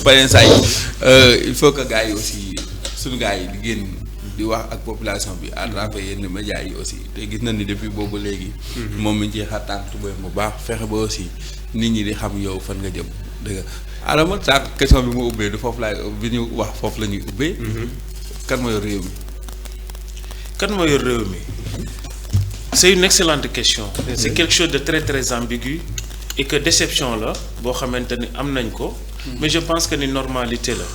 parrain saa il faut que gars yi aussi suñu gars yi di génn di wax ak population bi à travers yenn médias yi aussi te gis nañ ni depuis boobu léegi. moom mi ngi ciy xar tànk tubéy bu baax fexe ba aussi nit ñi di xam yow fan nga jëm dëgg nga. Adama saa question bi mu ubbee du foofu laay bi ñu wax foofu la ñuy ubbee. kan moo yor réew mi. kan moo yor réew mi c'est une excellente question. C'est quelque chose de très très ambigu et que déception la boo xamante ni am nañ ko. mais je pense que ni normalité la.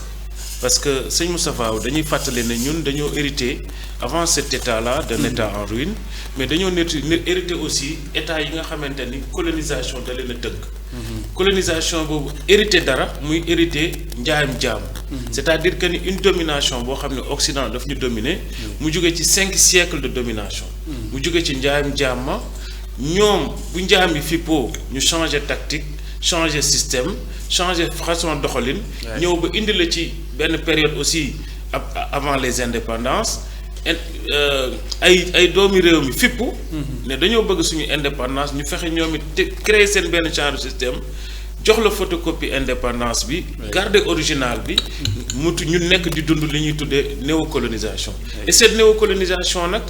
parce que sëñ Moustapha dañuy fàttali ne ñun dañoo hérité avant cet état là d'un état en ruine mais dañoo hérité aussi état yi nga xamante ni colonisation da leen a tënk. colonisation boobu hérité dara muy hérité njaayam jaam. c'est-à-dire que ni une domination boo xam ne Occident daf ñu dominer. mu jóge ci 5 siècles de domination. mu jóge ci njaayam jaam ma ñoom bu njaam yi fippoo ñu changer tactique changer système changer façon doxalin. ñëw ba indi la ci benn période aussi avant les indépendances ay doomi réew mi fippu. ne dañoo bëgg suñu indépendance ñu fexe ñoom it créer seen benn genre système jox la photocopie indépendance bi. garder original bi. mutu ñu nekk di dund li ñuy tuddee néocolonisation. et cette néocolonisation nag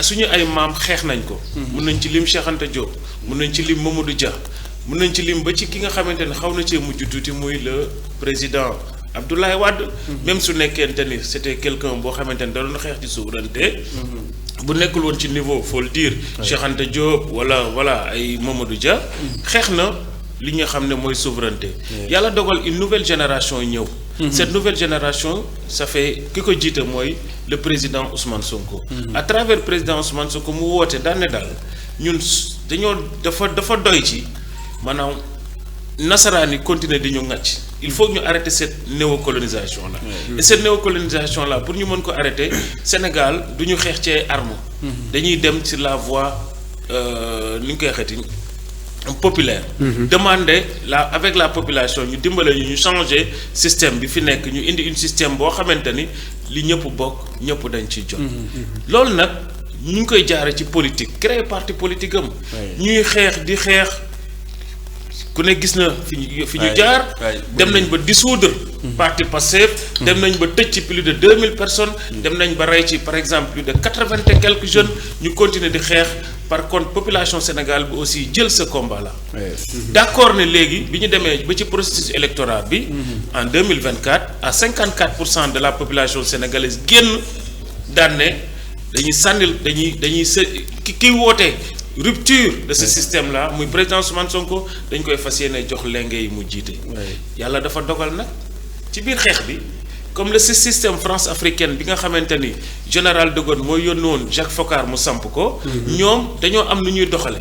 suñu ay maam xeex nañ ko. mun nañ ci lim Cheikh Anta Diop mun nañ ci lim Mamadou Dia mun nañ ci lim ba ci ki nga xamante ne xaw na cee mujj tuuti muy le président Abdoulaye Wade. même su nekkente ni c'était quelqu'un boo xamante ne da doon xeex ci souveraineté. bu nekkul woon ci niveau faut le dire. Cheikh Anta Diop wala ay Mamadou Dia. xeex na li nga xam ne mooy souveraineté. yàlla dogal une nouvelle génération ñëw. cette nouvelle génération ça fait ki ko jiite mooy le président Ousmane Sonko. à travers président Ousmane Sonko mu woote daan ne daal ñun dañoo dafa doy ci maanaam nasaraan yi continuer di ñu ŋàcc. il faut que ñu arrêter cette néocolonisation là. et cette néocolonisation là pour ñu mën ko arrêter Sénégal du ñu xeex ci ay armes. dañuy dem sur la voie ni ñu koy xeeti populaire. demander avec la population ñu dimbale ñu changer système bi fi nekk ñu indi un système boo xamante ni li ñëpp bokk ñëpp dañ ciy jot. loolu nag ñu ngi koy jaare ci politique créer parti politique am. ñuy xeex di xeex. ku ne gis na fi ñu jaar dem nañ ba dissoudre parti Pastef dem nañ ba tëj ci plus de 2000 personnes dem nañ ba rey ci par exemple plus de 80 et quelques jeunes ñu continuer di xeex par contre population Sénégal bi aussi jël ce combat là d'accord ne léegi bi ñu demee ba ci processus électoral bi en 2024 à 54% de la population sénégalaise génn daan ne dañuy sànnil dañuy ki woote rupture de ce système là muy président Ousmane Sonko dañ koy fas yéene jox lenge yi mu jiite. yàlla dafa dogal nag ci biir xeex bi comme le système France africaine bi nga xamante ni général de Gaulle mooy yónni woon Jacques Foccart mu samp ko. ñoom dañoo am nu ñuy doxale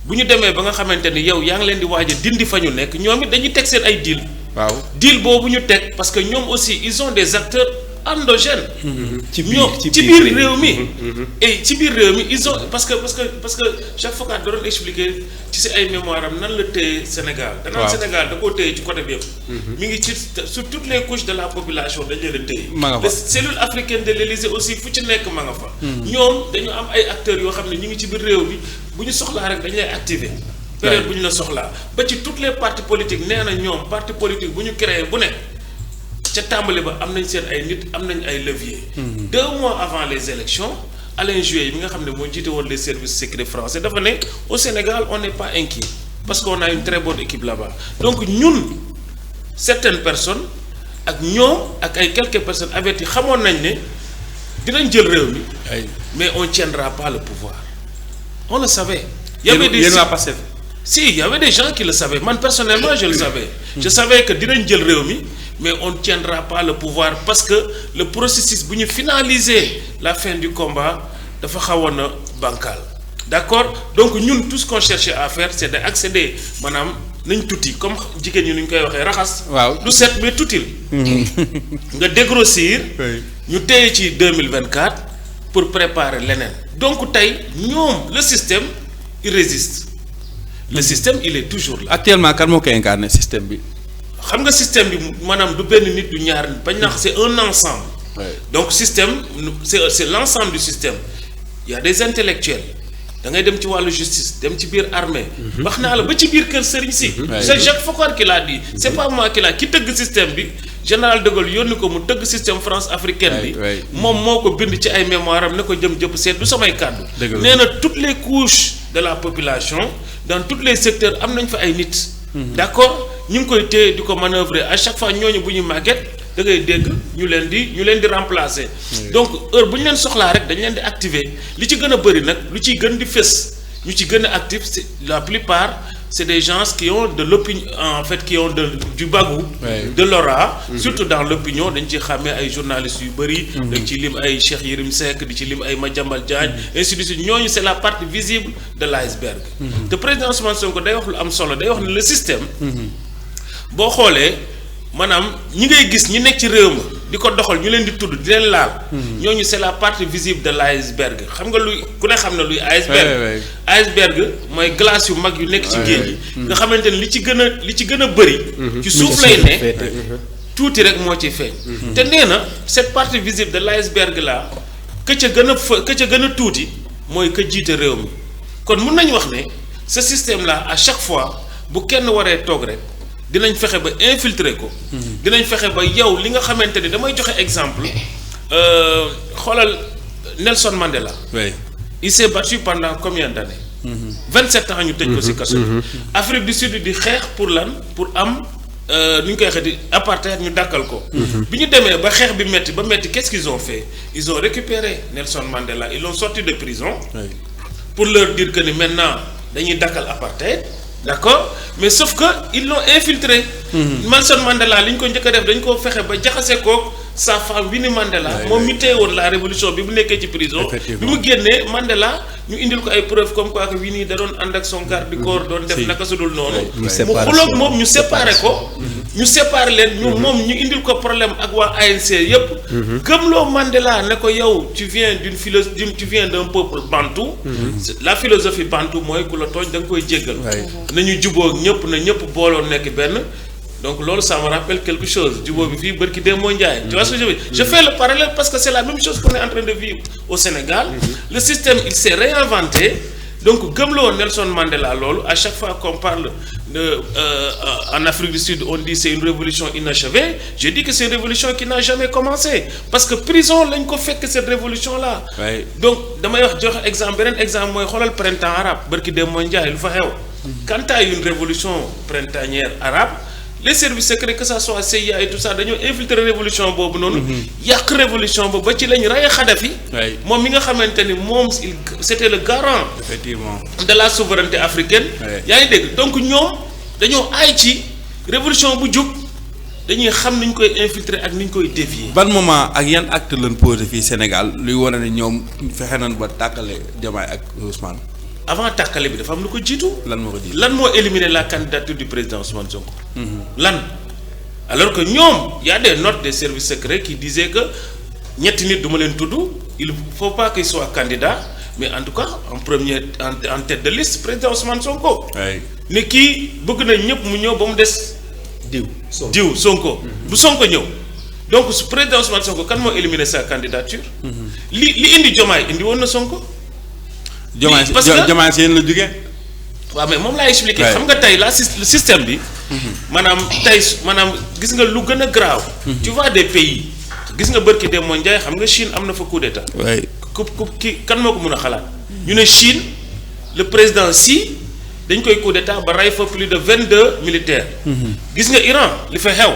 bu ñu demee ba nga xamante ni yow yaa ngi leen di waaj a dindi fa ñu nekk ñoom it dañuy teg seen ay deal. waaw deal boobu ñu teg parce que ñoom aussi ils ont des acteurs endogènes. ci biir réew mi. et ci biir réew mi ils ont parce que Jacques Foccart da doon expliquer ci si ay mémoire am nan la téye Sénégal. danaan Sénégal da koo téye ci côté bi yëpp. mi ngi ci sur toutes les couches de la population dañ leen a téye. les cellules africaines de l'Élysée aussi fu ci nekk ma nga fa. ñoom dañu am ay acteurs yoo xam ne ñu ngi ci biir réew bi bu ñu soxlaa rek dañ lay activer. période bu ñu la soxlaa ba ci toutes les partis politiques nee na ñoom parti politique bu ñu créé bu nekk. ca tàmbali ba am nañ seen ay nit am nañ ay leviers. 2 mois avant les élections Alain Juppé mi nga xam ne moo jiite woon les services secrets français dafa ne au Sénégal on n'est pas inquiet parce qu'on a une très bonne équipe là-bas donc ñun certaines personnes ak ñoom ak ay quelques personnes averties xamoon nañ ne dinañ jël réew mi. mais on tiendra pas le pouvoir on le savait. il y avait des gens qui le savaient man personnellement je le savais. je savais que dinañ jël réew mi. mais on ne tiendra pas le pouvoir parce que le processus bu ñu finaliser la fin du combat dafa xawoon a bancal d'accord donc ñun tout ce qu'on cherchait à faire c'est d'accéder maanaam nañ tuuti comme jigéen ñi nu ñu koy waxee raxas. waaw du set mais tuutil. nga dégrossir. ñu téye ci 2024 pour préparer leneen. donc tey ñoom le système il résiste. le système il est toujours là. actuellement kan moo koy incarner système bi. xam nga système bi maanaam du benn nit du ñaar bañ nax c'est un ensemble. donc système c'est l'ensemble du système. Il y a des intellectuels, da ngay dem ci wàllu justice dem ci biir armée. wax naa la ba ci biir kër sëriñ si. c'est Jacques Foccart qui l'a dit. c'est pas moi qui l'a ki tëgg système bi général de Gaulle yónni ko mu tëgg système France africaine bi. moom moo ko bind ci ay mémoire am ne ko jëm jëpp seet du samay kàddu. nee na toutes les couches de la population dans tous les secteurs am nañ fa ay nit. d'accord ñu ngi koy téye di ko manœuvrer à chaque fois ñooñu bu ñu màgget da ngay dégg ñu leen di remplacer. donc heure bu ñu leen soxlaa rek dañu leen di activer li ci gën a bëri nag lu ciy gën di fës ñu ci gën a actif c'est la plupart c'est des gens qui ont de l'opinion en fait qui ont du bagou. de l'aura. surtout dans l'opinion dañ ci xàmmee ay journalistes yu bëri. dañ ci lim ay Cheikh Yérim Seck di ci lim ay Madiambal Diagne. ainsi de suite ñooñu c'est la partie visible de l'iceberg. te président Ousmane Sonko day wax lu am solo day wax ne le système. boo xoolee maanaam ñi ngay gis ñi nekk ci réew ma di ko doxal ñu leen di tudd di leen laal. ñooñu c'est la partie visible de l'iceberg xam nga luy ku ne xam ne luy iceberg. iceberg mooy glace yu mag yu nekk ci géej gi. nga xamante ne li ci gën a bëri. ci suuf lay ne tuuti rek moo ciy feeñ. te nee na cette partie visible de l'iceberg là ka ca gën a tuuti mooy ka jiite réew mi kon mun nañu wax ne ce système là à chaque fois bu kenn waree toog rek. dinañ fexe ba infiltrer ko. dinañ fexe ba yow li nga xamante ni damay joxe exemple xoolal Nelson Mandela. oui il s'est battu pendant combien d'années. 27 ans ñu tëj ko ci kaso bi. Afrique du Sud di xeex pour lan pour am nu ñu koy waxee di apartheid ñu dàkkal ko. bi ñu demee ba xeex bi metti ba metti qu'est-ce qu'ils ont fait ils ont récupéré Nelson Mandela ils l'ont sorti de prison. pour leur dire que ni maintenant dañuy dàkkal apartheid. d'accord mais sauf que ils l'ont infiltré. Nelson Mandela li ñu ko njëkk a def dañ ko fexe ba jaxase koog sa femme Winnie Mandela. moom mi téye woon la révolution bi mu nekkee ci prison. bi mu génnee Mandela ñu indil ko ay preuves comme quoi que Winnie da doon ànd ak son garde du corps doon def naka su dul noonu. mu xuloog moom ñu séparé ko. ñu séparé leen moom ñu indil ko problème ak waa ANC yépp gëmloo Mandela ne ko yow tu viens d'un peuple bantou. la philosophie bantou mooy ku la tooñ da nga koy jéggal. nañu jubóog ñëpp na ñëpp booloo nekk benn. donc loolu ça me rappelle quelque chose jubóo bi fii bërki dee moo njaay. tu vois ce que je veux dire je fais le parallèle parce que c'est la même chose qu'on est en train de vivre au Sénégal. le système il s'est réinventé donc gëmloo Nelson Mandela loolu à chaque fois qu'on parle en Afrique du Sud on dit c'est une révolution inachevée je dis que c'est une révolution qui n'a jamais commencé parce que prison lañ ko fekk cette révolution là. donc damay wax joxe exemple beneen exemple mooy xoolal printemps arabe bërki dee moo njaay lu fa xew. quand il y a une révolution printanière arabe. les services secrets que ça soit CIA et tout ça dañoo infiltrer révolution boobu noonu. yàq révolution boobu ba ci lañ rey Kadhafi. moom mi nga xamante ni moom c'était le garant. effectivement de la souveraineté africaine. yaa ngi dégg donc ñoom dañoo aay ci révolution bu jug dañuy xam ni ñu koy infiltrer ak ni ñu koy dévier. ban moment ak yan acte lañ posé fii Sénégal luy wane ne ñoom fexe nañ ba tàkkale Diomaye ak Ousmane. avant tàkkale bi dafa am lu ko jiitu. lan moo ko jiitu lan moo éliminer la candidature du président Ousmane Sonko. lan alors que ñoom y a des notes des services secrets qui disaient que ñetti nit du ma leen tudd il faut pas qu'il soit candidat mais en tout cas en tête de liste président Ousmane Sonko. ne kii bëgg na ñëpp mu ñëw ba mu des. diw Sonko. bu Sonko ñëw donc su président Ousmane Sonko kan moo éliminer sa candidature. li indi Diomaye indi woon na Sonko. parce que Diomaye si yéen la jógee. waaw mais moom laa expliqué. xam nga tey le système bi. maanaam gis nga lu gën a grave. tu vois des pays gis nga bërki dem moo njaay xam nga Chine am na fa coup d'état. waay ki kan moo ko mën a xalaat. ñu ne Chine le président Xi dañ koy coup d'état ba rey fa plus de 22 militaires. gis nga Iran li fa xew.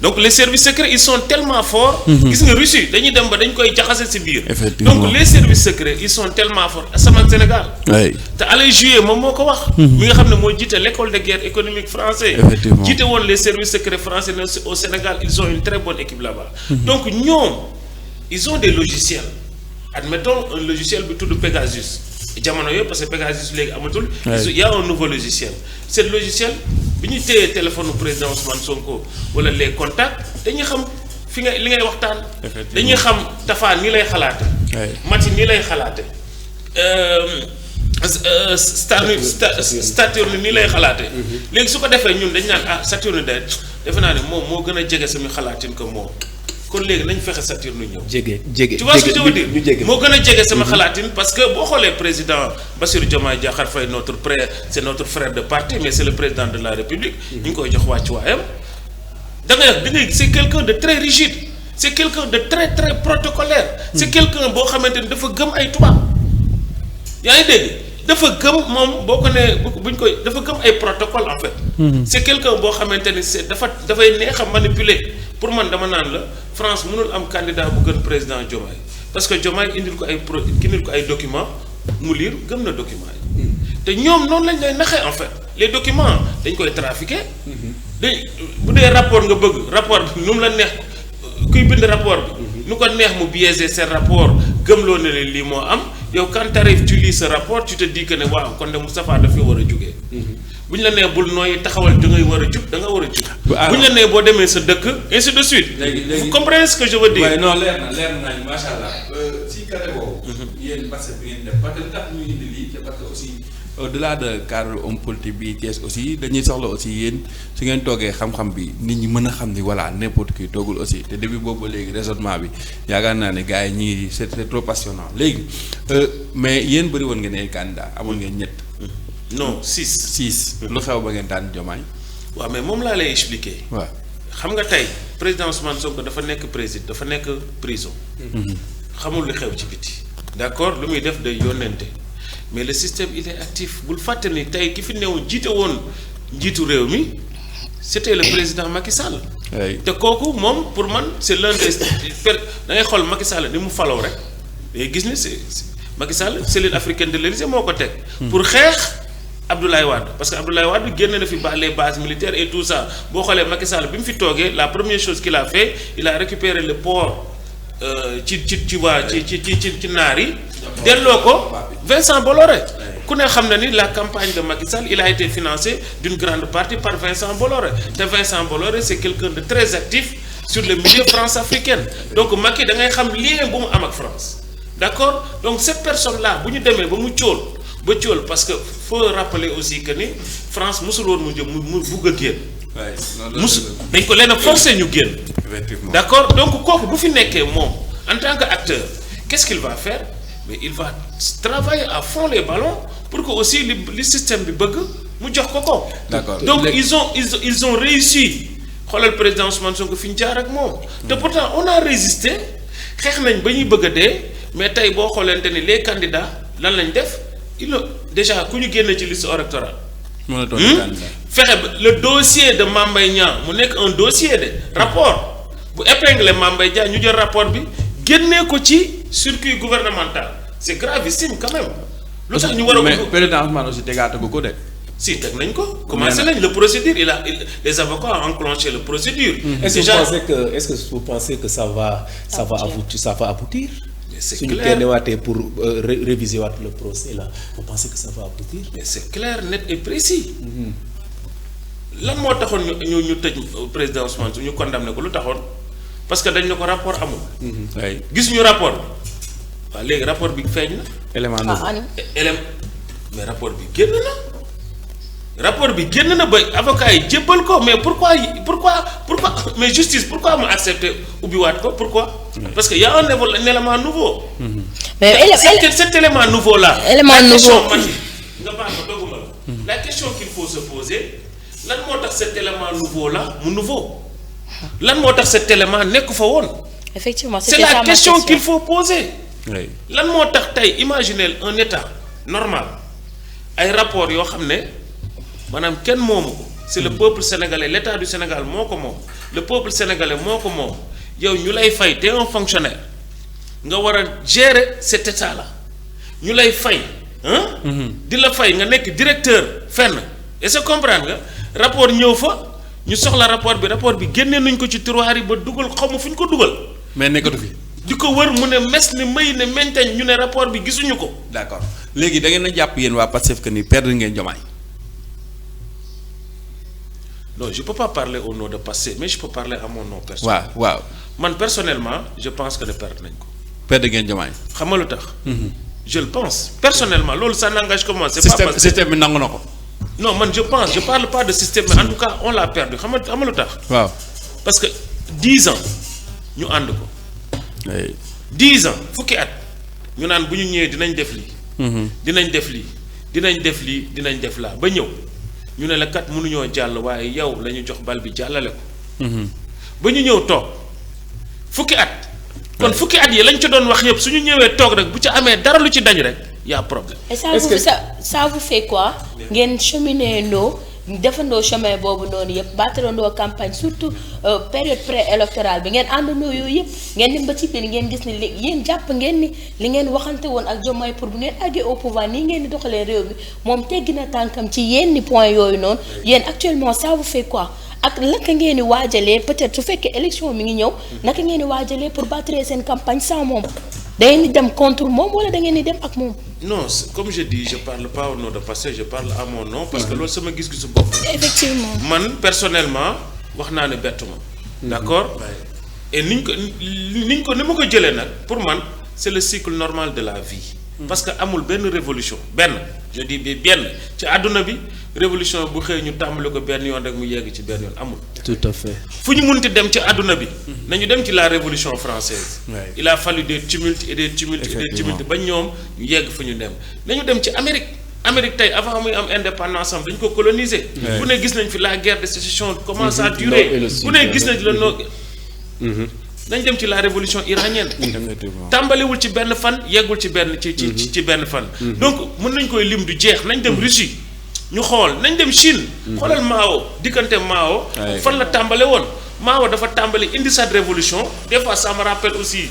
donc les services secrets ils sont tellement forts. gis nga Russie dañuy dem ba dañ koy jaxase ci biir. donc les services secrets ils sont tellement forts sama Sénégal. te Alain Juppé moom moo ko wax. mi nga xam ne moo jiite l'école de guerre économique français. jiite woon les services secrets français au Sénégal ils ont une très bonne équipe là-bas. donc ñoom ils ont des logiciels admettons un logiciel bi tudd Pegasus jamono yooyu parce que Pegasus léegi amatul. il y a un nouveau logiciel ce logiciel. bi ñu téyee téléphone président Ousmane Sonko wala les contacts dañuy xam fi nga li ngay waxtaan. dañuy xam Tafa nii lay xalaate. Mati nii lay xalaate. Saturne nii lay xalaate. léegi su ko defee ñun dañu naan Saturne de defe naa ne moom moo gën a jege suñu xalaatin que moom. kon léegi nañ fexe Saturne ñëw. jege tu vois ce que je veux dire ñu jege moo gën a jege sama xalaatin parce que boo xoolee président Bassirou Diomaye Diakhar Faye c'est notre frère de parti mais c'est le président de la République. ñu ngi koy jox wàccuwaayam. da ngay c'est quelqu'un de très rigide c'est quelqu'un de très très protocolaire. c'est quelqu'un boo xamante ni dafa gëm ay tubaab. yaa ngi dégg dafa gëm moom boo ko nee buñ koy dafa gëm ay protocole en fait. c'est quelqu'un boo xamante ni dafay neex a manipuler pour man dama naan la France mënul am candidat bu gën président Diomaye parce que Diomaye indil ko ay documents mu lire gëm na documents yi. te ñoom noonu lañ lay naxee en fait les documents dañ koy trafiquer. bu dee rapport nga bëgg rapport bi nu mu la neex kuy bind rapport bi. nu ko neex mu biaisé seen rapport gëmloo ne leen lii moo am yow quand t'arrives tu lis ce rapport tu te dis que ne waaw kon de Moustapha daf fi war a jugee. bu ñu la nee bul nooy taxawal da ngay war a jug da nga war a jug. bu ñu la nee boo demee sa dëkk ainsi de suite. vous comprenez ce que je veux dire. waaye non leer na nañu macha allah. si côté boobu. yéen parce que ngeen def parce que tax ñu indi lii c'est parce que aussi au-delà de cadre homme politique bi Thiès aussi dañuy soxla aussi yéen su ngeen toogee xam-xam bi nit ñi mën a xam ni voilà n'importe qui toogul aussi te depuis boobu ba léegi raisonnement bi yaakaar naa ne gars yi ñii c'est trop passionnant léegi mais yéen bëri woon ngeen ay candidats amoon ngeen ñett. non 6. lu xew ba ngeen tànn Diomaye. waaw mais moom laa lay expliquer. waaw xam nga tey président Ousmane Sonko dafa nekk dafa nekk prison. xamul lu xew ci biti. d'accord lu muy def day yónnente mais le système il est actif bul fàtte ni tey ki fi newoon jiite woon njiitu réew mi c'était le président Macky Sall. te kooku moom pour man c'est l'un des da ngay xool Macky Sall ni mu faloo rek day gis ni c'est Macky Sall cellule africaine de l'Élysée moo ko teg. pour xeex. Abdoulaye Wade parce que Abdoulaye Wade génne na fi les bases militaires et tout ça boo xoolee Macky Sall bi mu fi toogee la première chose qu'il a fait il a récupéré le port ci naar yi delloo ko Vincent Bolloré ku ne xam na ni la campagne de Macky Sall il a été financé d'une grande partie par Vincent Bolloré te Vincent Bolloré c'est quelqu'un de très actif sur le milieu France-africaine donc Macky da ngay xam lien bu mu am ak France d'accord donc cette personne là bu ñu demee ba mu cóol parce que faut rappeler aussi que ni France musul woon mu bugg a génn. dañ ko leen a forcer ñu génn. d'accord donc kooku bu fi nekkee moom en tant que acteur qu'est-ce qu'il va faire mais il va travailler à fond les ballons pour que aussi li système bi bëgg mu jox ko. d'accord donc ils ont réussi xoolal président Ousmane Sonko fi ñu jaar ak moom. te pourtant on a résisté xeex nañ ba ñuy bëgg a dee mais tey boo xoolante ni les candidats lan lañ def. déjà ku ñu génne ci liste électorale. fexe ba le dossier de Mame Mbaye Niang mu nekk un dossier de rapport bu épinglé Mame Mbaye Niang ñu jël rapport bi génnee ko ci circuit gouvernemental c'est gravissime quand même. lu tax ñu war a. mais président Ousmane aussi tegaatagu ko de. si teg nañ ko. commencé nañ le procédure les avocats ont enclenché le procédure. Est-ce que vous pensez que ça va aboutir. C'est suñu clair génnewaatee pour réviser waat le procès là vous pensez que ça va aboutir. mais c'est clair net et précis. lan moo taxoon ñu tëj président Ousmane su ñu condamné ko lu taxoon parce que dañ ne ko rapport amul. gis ñu rapport bi waaw léegi rapport bi feeñ na. élément mais rapport bi génn na ba avocat yi jébbal ko mais pourquoi mais justice pourquoi mu accepter ubbiwaat ko pourquoi. parce que y a un élément nouveau. mais cet élément nouveau là. La question qu'il faut se poser lan moo tax cet élément nouveau là mu nouveau lan moo tax cet élément nekk fa woon. effectivement c'est la question qu'il faut poser. lan moo tax tey imaginez un état normal ay rapport yoo xam ne maanaam kenn moomu ko c'est le peuple sénégalais l'état du Sénégal moo ko moom le peuple sénégalais moo ko moom yow ñu lay fay te un fonctionnaire nga war a gérer cet état là ñu lay fay di la fay nga nekk directeur fenn est-ce que comprendre nga rapport ñëw fa ñu soxla rapport bi génnee nañ ko ci tiroir yi ba dugal xaw ma fu ñu ko dugal. mais nekkatu fi. di ko wër mu ne mes ni may ne mentañ ñu ne rapport bi gisuñu ko. d'accord léegi da ngeen a jàpp yéen waa Pastef que ni perdre ngeen Diomaye. non je peux pas parler au nom de Pastef mais je peux parler à mon nom personnel. waaw man personnellement je pense que de perdre nañ ko. perdre ngeen Diomaye. xam nga lu tax. je le pense personnellement loolu ça n'engage que moi. c'est système, pas système bi nangu na ko. non man je parle pas de système mais en tout cas on l'a perdu xam nga lu tax. waaw parce que 10 ans ñu ànd ko 10 ans fukki at ñu naan bu ñu ñëwee dinañ def lii dinañ def lii dinañ def lii dinañ def laa ba ñëw ñu ne la kat mënuñoo jàll waaye yow la ñu jox bal bi jàllale ko ba ñu ñëw toog fukki at kon fukki at yi lañ ca doon wax yëpp suñu ñëwee toog rek bu ca amee dara lu ci dañ rek y a problème. et ça vous fait quoi ngeen cheminer ndoo defandoo chemin boobu noonu yëpp battrandoo campagne surtout période pré-électorale bi ngeen àndandoo yooyu yëpp ngeen dem ba ci biir ngeen gis ni li yéen jàpp ngeen ni li ngeen waxante woon ak Diomaye pour bu ngeen àggee au pouvoir nii ngeen di doxalee réew mi moom teggi na tànkam ci yenn point yooyu noonu yéen actuellement ça vous fait quoi ak naka ngeen di waajalee peut-être su fekkee élection mi ngi ñëw naka ngeen di waajalee pour battre seen campagne sans moom da ngeen di dem contre moom wala da ngeen di dem ak moom. non comme je dis je parle pas au nom de Pastef je parle à mon nom parce que loolu sama gis-gisu bopp. effectivement man personnellement wax naa ne bettu ma. d'accord et ni ma ko jëlee nag pour man c'est le cycle normal de la vie. parce que amul benn révolution benn je dis bi benn ci àdduna bi révolution bu xëy ñu tàmbali ko benn yoon rek mu yegg ci benn yoon amul. tout à fait. fu ñu munti dem ci àdduna bi. nañu dem ci la révolution française. il a fallu des tumultes et des tumultes et des tumultes ba ñoom ñu yegg fu ñu dem. nañu dem ci Amérique tey avant muy am indépendance am dañu ko coloniser. bu ne gis nañ fi la guerre de sécession comment ça a duré. bu ne gis nañ la noo. nañ dem ci la révolution iranienne. tàmbaliwul ci benn fan yeggul ci benn ci benn fan. donc mën nañ koy lim du jeex nañ dem Russie. ñu xool nañ dem Chine. xoolal Mao diggante Mao. fan la tàmbale woon Mao dafa tàmbali indi sa révolution des fois ça me rappelle aussi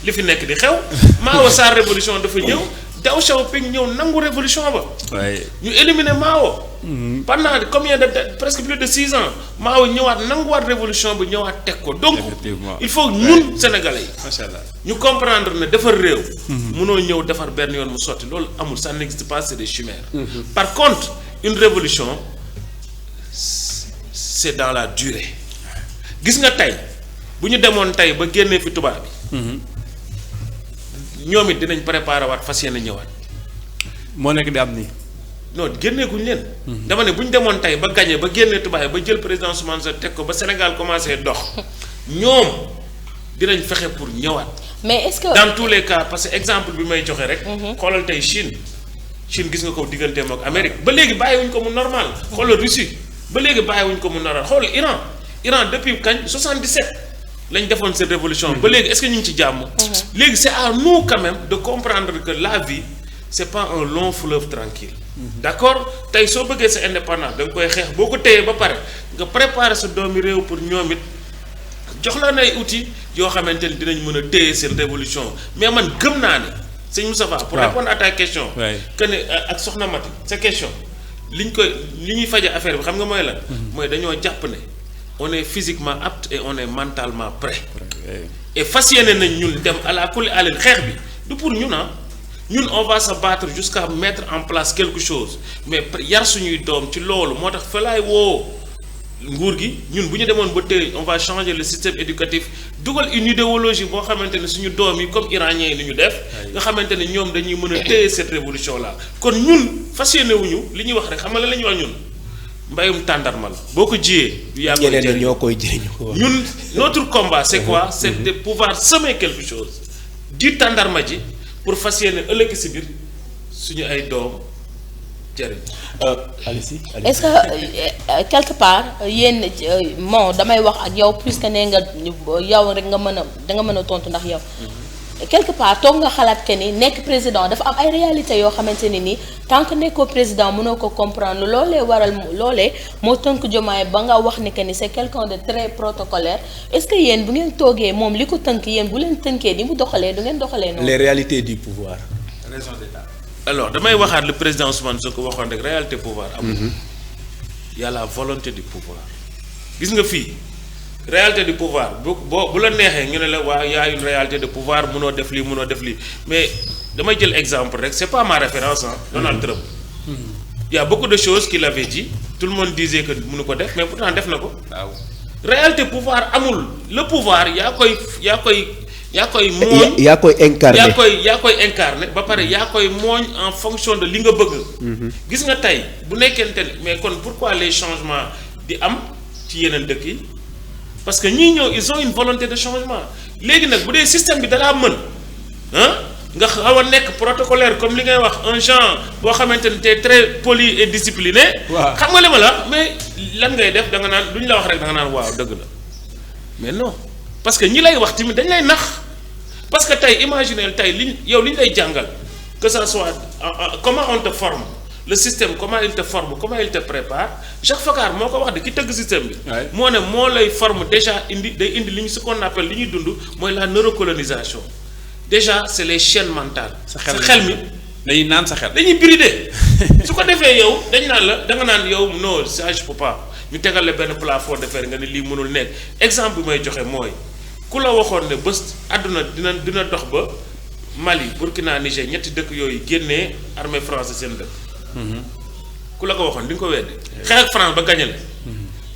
li fi nekk di xew. Mao sa révolution dafa ñëw Deng Xiaoping ñëw nangu révolution ba. ñu éliminer Mao. pendant combien de presque plus de 6 ans Mao ñëwaat nanguwaat révolution bi ñëwaat teg ko donc il faut ñun sénégalais yi. macha allah ñu comprendre ne defar réew. mënoo ñëw defar benn yoon mu sotti loolu amul ça n'existe pas c'est des chimères. par contre une révolution c'est dans la durée. gis nga tey bu ñu demoon tey ba génnee fi tubaab bi. ñoom it dinañ préparer waat fas yéene ñëwaat. moo nekk di am nii. non génneekuñ leen. dama ne bu ñu demoon tey ba gagné ba génnee tubaab ba jël président Ousmane Sonko teg ko ba Sénégal commencé dox ñoom dinañ fexe pour ñëwaat. mais est-ce que dans tous les cas parce que exemple bi may joxe rek. xoolal tey Chine gis nga ko digganteem ak Amérique ba léegi bàyyiwuñ ko mu normal. xoolal Russie ba léegi bàyyiwuñ ko mu normal xoolal Iran depuis kañ 77 lañ defoon cette révolution ba léegi est-ce que ñu ngi ci jàmm. léegi c'est à nous quand même de comprendre que la vie c'est pas un long fleuve tranquille d'accord tey soo bëggee sa indépendance da nga koy xeex boo ko téyee ba pare nga préparer sa doomi réew pour ñoom it jox la ay outils yoo xamante ni dinañ mën a téye seen révolution mais man gëm naa ne sëñ Moustapha pour répondre à ta question que ne ak Soxna Mati sa question li ñuy faje affaire bi xam nga mooy lan mooy dañoo jàpp ne on est physiquement apte et on est mentalement prêt et fas yéene nañ ñun dem à la kulli alin xeex bi du pour ñun ñun on va se battre jusqu'à mettre en place quelque chose mais yar suñuy doom ci loolu moo tax fa laay woo nguur gi ñun bu ñu demoon ba tey on va changer le système éducatif dugal une idéologie boo xamante ne suñu doom yi comme iraniens yi ni ñu def nga xamante ne ñoom dañuy mën a téye cette révolution là kon ñun fas yéene wuñu li ñuy wax rek xam nga la ñuy wax ñun mbayum tàndarma la boo ko jiyee du yaa koy jëriñ ñoo koy jëriñu ñun notre combat c'est quoi c'est de pouvoir semer quelque chose di tàndarma ji pour fas yéene ëllëg si biir suñu ay doom jëriñ. Alice est-ce que quelque part yéen bon damay wax ak yow puisque nee nga yow rek nga mën a tontu ndax yow. quelque part toog nga xalaat que ni nekk président dafa am ay réalités yoo xamante ne nii tant que nekkoo président mënoo ko comprendre loolee moo tënk Diomaye ba nga wax ni que ni c'est quelqu'un de très protocolaire est-ce que yéen bu ngeen toogee moom li ko tënk yéen bu leen tënkee ni mu doxalee du ngeen doxalee noonu. les réalités du pouvoir. raison d'état. alors damay waxaat le président Ousmane Sonko waxoon rek réalité pouvoir amul. y a la volonté du pouvoir gis nga fii. réalité du pouvoir bu la neexee ñu ne la waa y a une réalité de pouvoir mënoo def lii mais damay jël exemple rek c'est pas ma référence Donald Trump. y a beaucoup de choses qu'il avait dit tout le monde disait que mënu ko def mais pourtant def na ko. waaw réalité pouvoir amul le pouvoir yaa koy mooñ. yaa koy incarner yaa koy incarner ba pare yaa koy mooñ en fonction de li nga bëgg. gis nga tey bu nekkente ne mais kon pourquoi les changements di am ci yeneen dëkk yi. parce que ñii ñëw ils ont une volonté de changement léegi nag bu dee système bi dalaa mën nga xaw a nekk protocolaire comme li ngay wax un genre boo xamante ni te très poli et discipliné. waaw xam nga li ma la mais lan ngay def da nga naan duñ la wax rek da nga naan waaw dëgg la mais non parce que ñi lay wax tamit dañ lay nax parce que tey imaginez tey liñ yow li ñu lay jàngal que ça soit comment on te forme le système comment il te forme comment il te prépare Jacques Fakar moo ko wax de ki tëgg système bi. moo ne moo lay forme déjà day indi li ñu ce qu'on appelle li ñuy dund mooy la neurocolonisation. déjà c'est les chaînes mentales. sa xel mi dañuy naan sa xel. dañuy brider su ko defee yow dañ naan la da nga naan yow non ça je peux pas ñu tegal la benn plafond de fer nga ne lii mënul nekk exemple bi may joxe mooy ku la waxoon ne bés àdduna dina dox ba Mali Burkina Niger ñetti dëkk yooyu génnee armée française seen dëkk. ku la ko waxoon di nga ko weddi. xeex ak France ba gañe la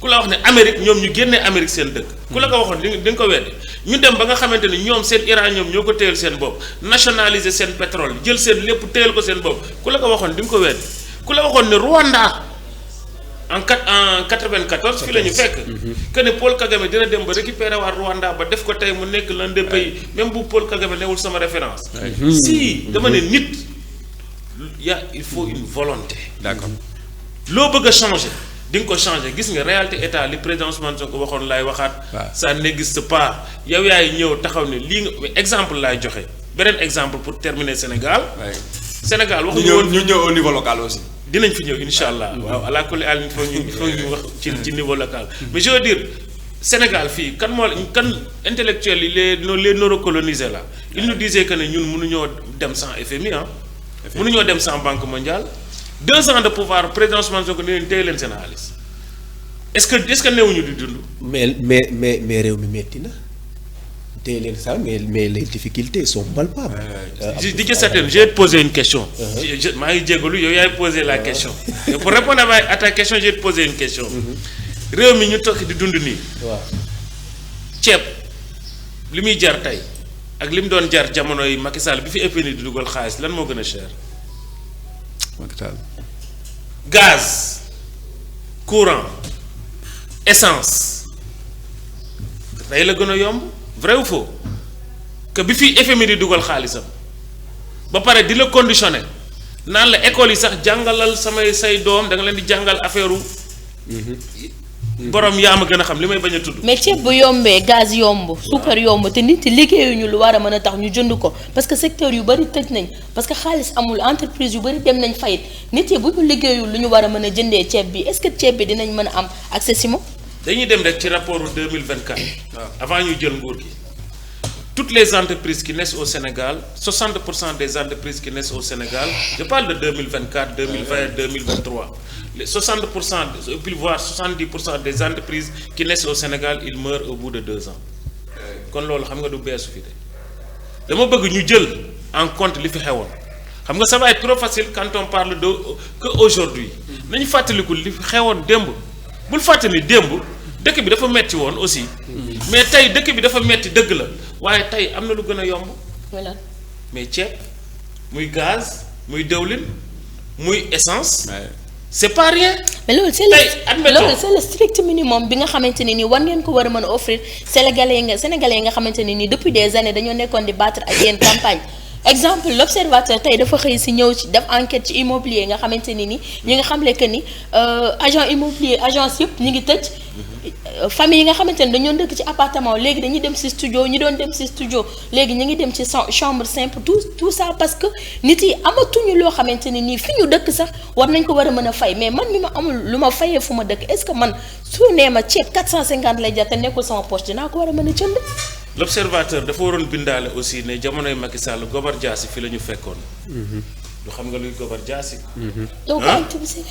ku la wax ne Amérique ñoom ñu génnee Amérique seen dëkk. ku la ko waxoon di nga ko weddi ñu dem ba nga xamante ni ñoom seen uranium ñoo ko téyel seen bopp nationaliser seen pétrole jël seen lépp téyel ko seen bopp ku la ko waxoon di nga ko weddi ku la waxoon ne Rwanda en 94 fii la ñu fekk. que ne Paul Kagame dina dem ba récupérer waa Rwanda ba def ko tey mu nekk l'un des pays même bu Paul Kagame newul sama référence. si dama ne nit il faut une volonté. d'accord loo bëgg a changer. di nga ko changer gis nga réalité état li président Ousmane Sonko waxoon laay waxaat. ça n'existe pas yow yaay ñëw taxaw ne lii nga exemple laay joxe beneen exemple pour terminer Sénégal. Sénégal waxuñu woon ñu ñëw au niveau local aussi. dinañ fi ñëw incha allah. waaw ala kulli àll il faut ñu wax ci niveau local. mais je veux dire Sénégal fii kan intellectuels yi les neurocolonisés là. ils nous disaient que ne ñun mënuñoo dem sans FMI ah. mënuñoo dem sans Banque mondiale. 2 ans de pouvoir président Ousmane Sonko ne leen téye leen seen xaalis est-ce que néewuñu di dund. mais réew mi metti na téye leen ça mais les difficultés sont palpables. di ci certaine je vais te poser une question. maa ngi jégalu yow yaay poser la question. pour répondre à ta question je vais te poser une question. réew mi ñu toog di dund nii. waaw ceeb li muy jar tey ak li mu doon jar jamono yi Macky Sall bi fi ëppee ni di dugal xaalis lan moo gën a cher. gaz courant essence tey la gën a yomb vrai ou faux que bi fi FMI di dugal xaalisam ba pare di la conditionné naan la école yi sax jàngalal say doom da nga leen di jàngal affaire borom yaa ma gën a xam li may bañ a tudd. mais ceeb bu yombee gaz yomb suukar yomb te nit yi liggéeyuñu lu war a mën a tax ñu jënd ko parce que secteur yu bari tëj nañ parce que xaalis amul entreprise yu bari dem nañ fayit nit yi bu ñu liggéeyul lu ñu war a mën a jëndee ceeb bi est-ce que ceeb bi dinañ mën a am accès si moom. dañuy dem rek ci rapport 2024. avant ñuy jël nguur gi. toutes les entreprises qui naissent au Sénégal 60% des entreprises qui naissent au Sénégal je parle de 2024 2020 2023 les 60% puis voire 70% des entreprises qui naissent au Sénégal ils meurent au bout de 2 ans kon loolu xam nga du beesu fi de dama bëgg ñu jël en compte li fi xewoon xam nga ça va être trop facile quand on parle de que aujourd'hui nañu fàttaliku li fi xewoon démb bul fàttali démb dëkk bi dafa metti woon aussi mais tey dëkk bi dafa metti dëgg la waaye tey am na lu gën a yomb voilà mais ceeb muy gaz muy dëwlin muy essence c'est pas rien. mais loolu c'est le strict minimum bi nga xamante ne nii war ngeen ko war a mën a offrir sénégalais yi nga xamante ne nii depuis des années dañoo nekkoon di battre ak yéen campagne exemple l'observateur tey dafa xëy si ñëw ci def enquête ci immobilier nga xamante ni ñi nga xamle que ni agent immobilier agence yëpp ñi ngi tëj famille yi nga xamante ni dañoo dëkk ci appartement léegi dañuy dem si studio ñi doon dem si studio léegi ñu ngi dem ci chambre simple tout ça parce que nit yi amatuñu loo xamante ni nii fi ñu dëkk sax war nañ ko war a mën a fay mais man mi ma amul lu ma fayee fu ma dëkk est-ce que man su nee ma ceeb 450 lay jar te nekkul sama poche dinaa ko war a mën a jënd. l'observateur dafa waroon bindaale aussi ne jamonoy Macky Sall gobar jaasi fi la ñu fekkoon. lu xam nga luy gobar jaasi.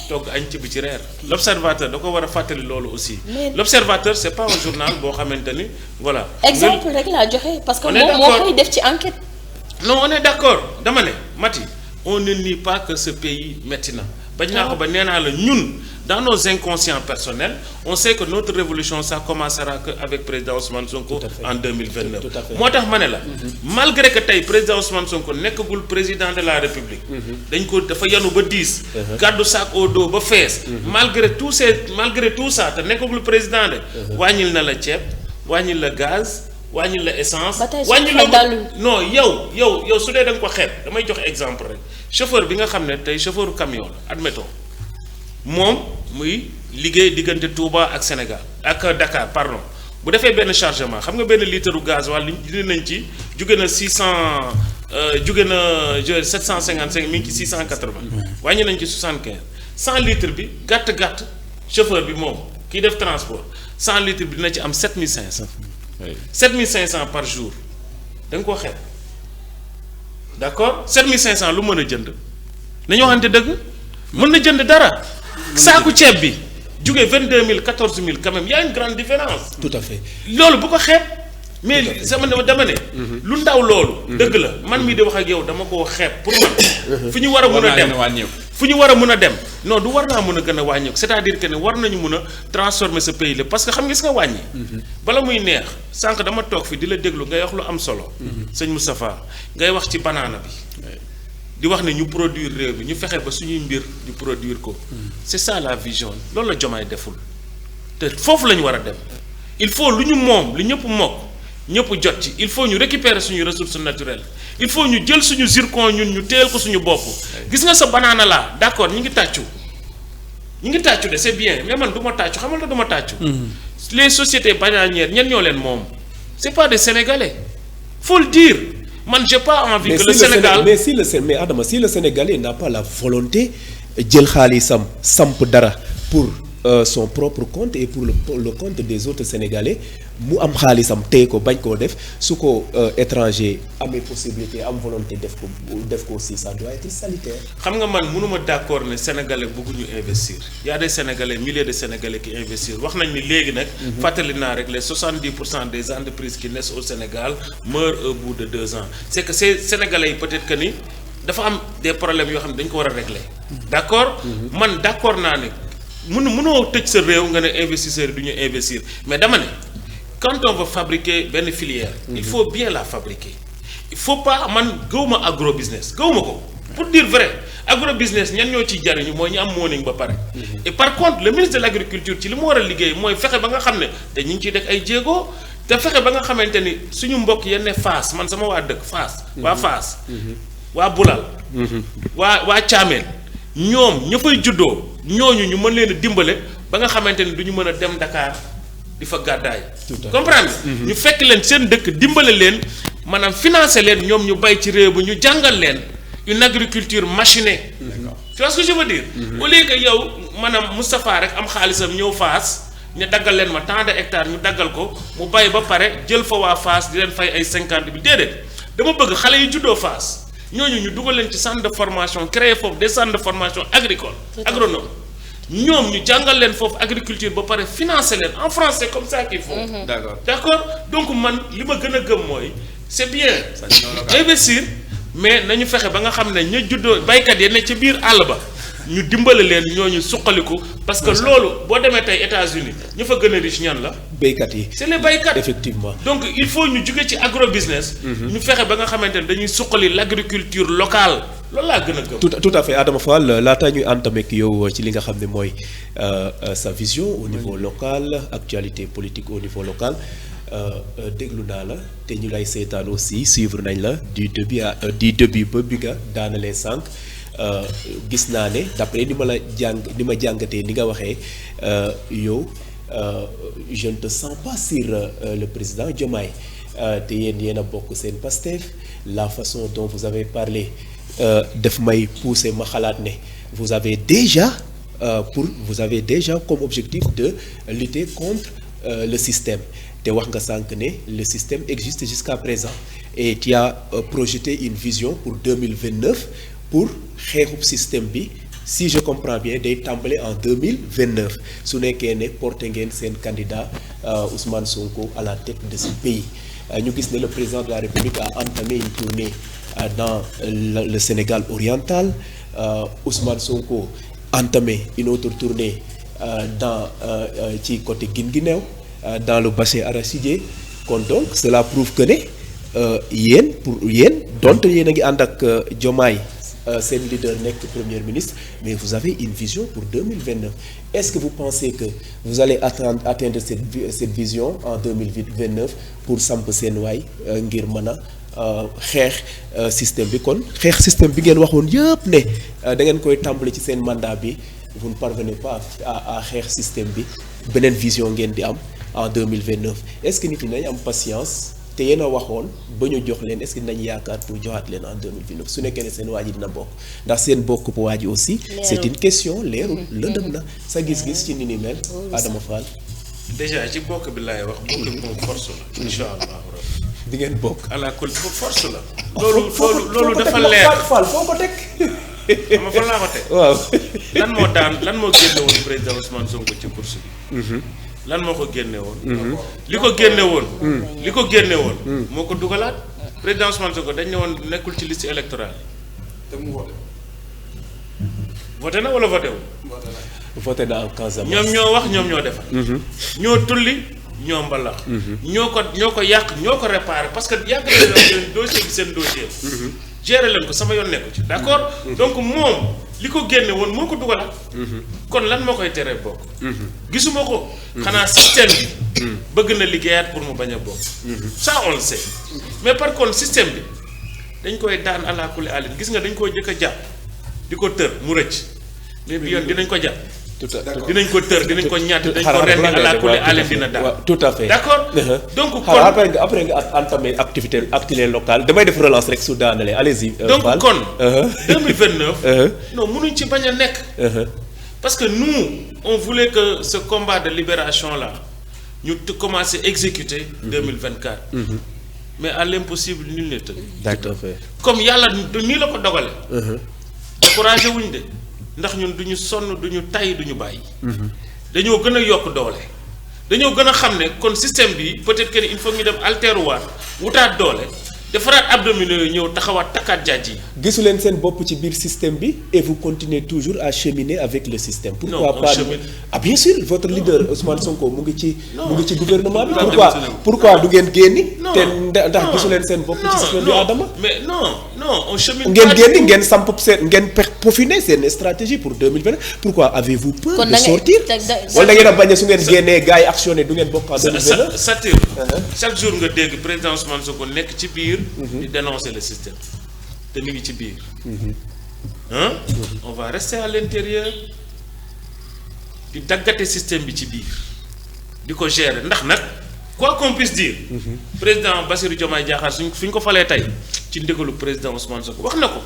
togg añ ci bi ci reer. l'observateur da ko war a fàttali loolu aussi. l'observateur c'est pas un journal boo xamante ni voilà. exemple rek laa joxe parce que moom moo koy def ci enquête. non on est d'accord dama ne Mati on ne nie pas que ce pays metti na. bañ naa ko ba nee naa la ñun dans nos inconscients personnels on sait que notre révolution ça commencera que avec président Ousmane Sonko en 2029 moo tax ma ne la malgré que tey président Ousmane Sonko nekkagul président de la République dañ ko dafa yanu ba 10 gàddu sac au dos ba fees malgré tout ça te nekkagul président de wàññil na la ceeb wàññi la gaz wàññi la essence. ba tey wàññi xel dalul. non yow su dee da nga ko xeeb damay joxe exemple rek chauffeur bi nga xam ne tey chauffeur camion la admettons moom muy liggéey diggante Touba ak Sénégal ak Dakar pardon bu defee benn chargement xam nga benn litre gaz wala li nañ ci jóge na 755 mi ngi ci 680. wàññi nañ ci 75 100 litres bi gàtt chauffeur bi moom kiy def transport 100 litres bi dina ci am 7500. 7500 par jour da nga koo xeeb d'accord 7500 lu mën a jënd nañu waxante dëgg mën na jënd dara. saaku ceeb bi jóge 22000 14000 quand même y a une grande différence. tout à fait loolu bu ko xeeb. mais sama dama ne. lu ndaw loolu. dëgg la man mii di wax ak yow dama koo xeeb pour man. fu ñu war a mun a dem fu ñu war a mun a dem. non du war naa mun a gën a wàññeeku c'est-à-dire que ne war nañu mun a transformer ce pays là parce que xam nga gis nga wàññi. bala muy neex sànq dama toog fi di la déglu ngay wax lu am solo. sëñ Moustapha ngay wax ci banaana bi. di wax ne ñu produire réew bi ñu fexe ba suñuy mbir ñu produire ko. c'est ça la vision loolu la Diomaye deful te foofu la ñu war a dem il faut lu ñu moom lu ñëpp mokk ñëpp jot ci il faut ñu récupérer suñu ressources naturelles il faut ñu jël suñu zircon ñun ñu téyel ko suñu bopp. gis nga sa banaana laa d'accord ñi ngi tàccu de c'est bien mais man du ma tàccu xamal la du ma tàccu. les sociétés bananières ñenn ñoo leen moom c'est pas des Sénégalais faut le dire. man j'ai pas envie que le Sénégal mais Adama si le Sénégalais n'a pas la volonté jël xaalisam samp dara pour son propre compte et pour le compte des autres Sénégalais mu am xaalisam téye ko bañ koo def su ko étranger amee possibilité am volonté def ko aussi ça doit être salutaire. xam nga man mënuma d'accord ne Sénégalais bëgguñu investir y a des Sénégalais milliers de Sénégalais qui investir wax nañ ni léegi nag. fàttali naa rek les 70% des entreprises qui naissent au Sénégal meurent au bout de 2 ans c'est que ces Sénégalais yi peut-être que ni dafa am des problèmes yoo xam ne dañ ko war a régler. d'accord man d'accord naa ne mënoo tëj sa réew nga ne investisseurs yi du ñu investir mais dama ne. quand on veut fabriquer benn filière. il faut bien la fabriquer. il faut pas man gëwuma agro business gëwuma ko. pour dire vrai agro business ñan ñoo ciy jariñu mooy ñu am morning ba pare. et par contre le ministre de l'agriculture ci li mu war a liggéey mooy fexe ba nga xam ne te ñu ngi ciy def ay jéego te fexe ba nga xamante ni suñu mbokk yenn Fass man sama waa dëkk Fass. waa Fass. waa Bulal. waa Thiamène ñoom ña fay juddoo ñooñu ñu mën leen a dimbale ba nga xamante ni du ñu mën a dem Dakar. di fa gàddaay comprendre ñu fekk leen seen dëkk dimbale leen maanaam financer leen ñoom ñu bay ci réew bi ñu jàngal leen une agriculture machinée. tu vois ce que je veux dire. au lieu que yow maanaam Moustapha rek am xaalisam ñëw Fass ñu daggal leen ma tant de hectares ñu daggal ko mu bay ba pare jël fa waa Fass di leen fay ay 50 bi déedéet dama bëgg xale yi juddoo Fass ñooñu ñu dugal leen ci centre de formation créer foofu des centres de formation agricole agronome. ñoom ñu jàngal leen foofu agriculture ba pare financer leen en France c'est comme ça qu'il faut. d'accord donc man li ma gën a gëm mooy c'est bien. investir mais nañu fexe ba nga xam ne ña juddoo baykat yi ne ca biir àll ba ñu dimbale leen ñooñu suqaliku parce que loolu boo demee tey États-Unis ñu fa gën a riche ñan la. baykat yi c'est les baykat effectivement. donc il faut ñu jóge ci agro business. ñu fexe ba nga xamante ne dañuy suqali l'agriculture locale. loolu laa gën a gëm. tout à fait Adama Fall laataa ñuy entamé ak yow ci li nga xam ne mooy sa vision au niveau local actualité politique au niveau local déglu naa la te ñu lay seetaan aussi suivre nañ la du début ba bi nga daanalee sànq gis naa ne d'après ni ma jàngatee ni nga waxee yow je ne te sens pas sur le président Diomaye te yéen a bokk seen Pastef la façon dont vous avez parlé. daf may pousser ma xalaat ne vous avez déjà comme objectif de lutter contre le système te wax nga sànq ne le système existe jusqu'à présent et tu as projeté une vision pour 2029 pour xeexub système bi si je comprends bien day tàmbale en 2029 su nekkee ne porté ngeen seen candidat Ousmane Sonko à la tête de ce pays ñu gis ne le président de la République a entamé une tournée dans le Sénégal oriental Ousmane Sonko entamé une autre tournée dans ci côté Guinguinéo dans le bassin arachidier kon donc cela prouve que ne yéen donte yéen a ngi ànd ak Diomaye seen leader nekk premier ministre mais vous avez une vision pour 2029 est-ce que vous pensez que vous allez atteindre cette vision en 2029 pour samp seen waay ngir mën a xeex système bi kon xeex système bi ngeen waxoon yëpp ne da ngeen koy tàmbali ci seen mandat bi vous ne parvenez pas à xeex système bi beneen vision ngeen di am en 2029 est-ce que nit ñi nañ am patience te yéen a waxoon ba ñu jox leen est-ce que nañ yaakaar pour joxaat leen en 2029 su nekkee ne seen waa ji dina bokk ndax seen bokk bu waa ji aussi c'est une question leerul lëndëm na sa gis-gis ci ni ni mel Adama Fall déjà ci bokk bi laay wax bokk bi moom force la incha allah di ngeen bokk ala kulli force la loolu dafa leer Fall foo ko teg xam nga fan laa ko teg waaw lan moo génne woon président Ousmane Sonko ci course bi lan moo ko génne woon li ko génne woon moo ko dugalaat président Ousmane Sonko dañ ne woon nekkul ci liste électorale te mu voté na wala voté wu voté na en Casamance ñoom ñoo wax ñoom ñoo defar ñoo tulli ñoo mbalax ñoo ko yàq ñoo ko réparé parce que yàgg na leen dossier bi seen dossier gérer leen ko sama yoon nekku ci d'accord donc moom li ko génne woon moo ko dugalaat kon lan moo koy teree bokk gisuma ko xanaa système bi bëgg na liggéeyaat pour mu bañ a bokk ça on le sait mais par contre système bi dañ koy daan àla kulli àllin gis nga dañ koy jëkk a jàpp di ko tër mu rëcc mais bi yoon dinañ ko jàpp dinañ ko tër dinañ ko ñatt dañ ko rendi àla kulli àllin dina daan tout à fait d'accord donc kon après nga entamé activité locale damay def relance rek su daanalee allez-y donc kon 2029 non mënuñ ci bañ a nekk parce que nous on voulait que ce combat de libération là ñu commencer exécuter 2024 mais à l'impossible nul n'est tenu d'accord comme yàlla nii la ko dogale découragé wuñ de ndax ñun duñu sonn duñu tay duñu bàyyi dañoo gën a yokk doole dañoo gën a xam ne kon système bi peut-être que il faut ñu dem altéruwaat wutaat doole defaraat abdominaux yooyu ñëw taxawaat takkaat jaaj yi. gisu leen seen bopp ci biir système bi et vous continuez toujours à cheminer avec le système. pourquoi pas bien sûr votre leader Ousmane Sonko mu ngi ci gouvernement bi. pourquoi du ngeen génni. te ndax gisu leen seen bopp ci système bi Adama. mais non on chemine. ngeen génni ngeen samp seen ngeen peaufiner seen stratégie pour 2020 pourquoi avez-vous peur de sortir. wala da ngeen a bañ a su ngeen génnee gars yi actionné du ngeen bokk en 2020. Satir chaque jour nga dégg président Ousmane Sonko nekk ci biir. di dénoncer le système te mi ngi ci biir. on va rester à l'intérieur di daggate système bi ci biir di ko gérer ndax nag quoi qu'on puisse dire. président Bassirou Diomaye Diakhar suñ ko falee tey ci ndigalu président Ousmane Sonko wax na ko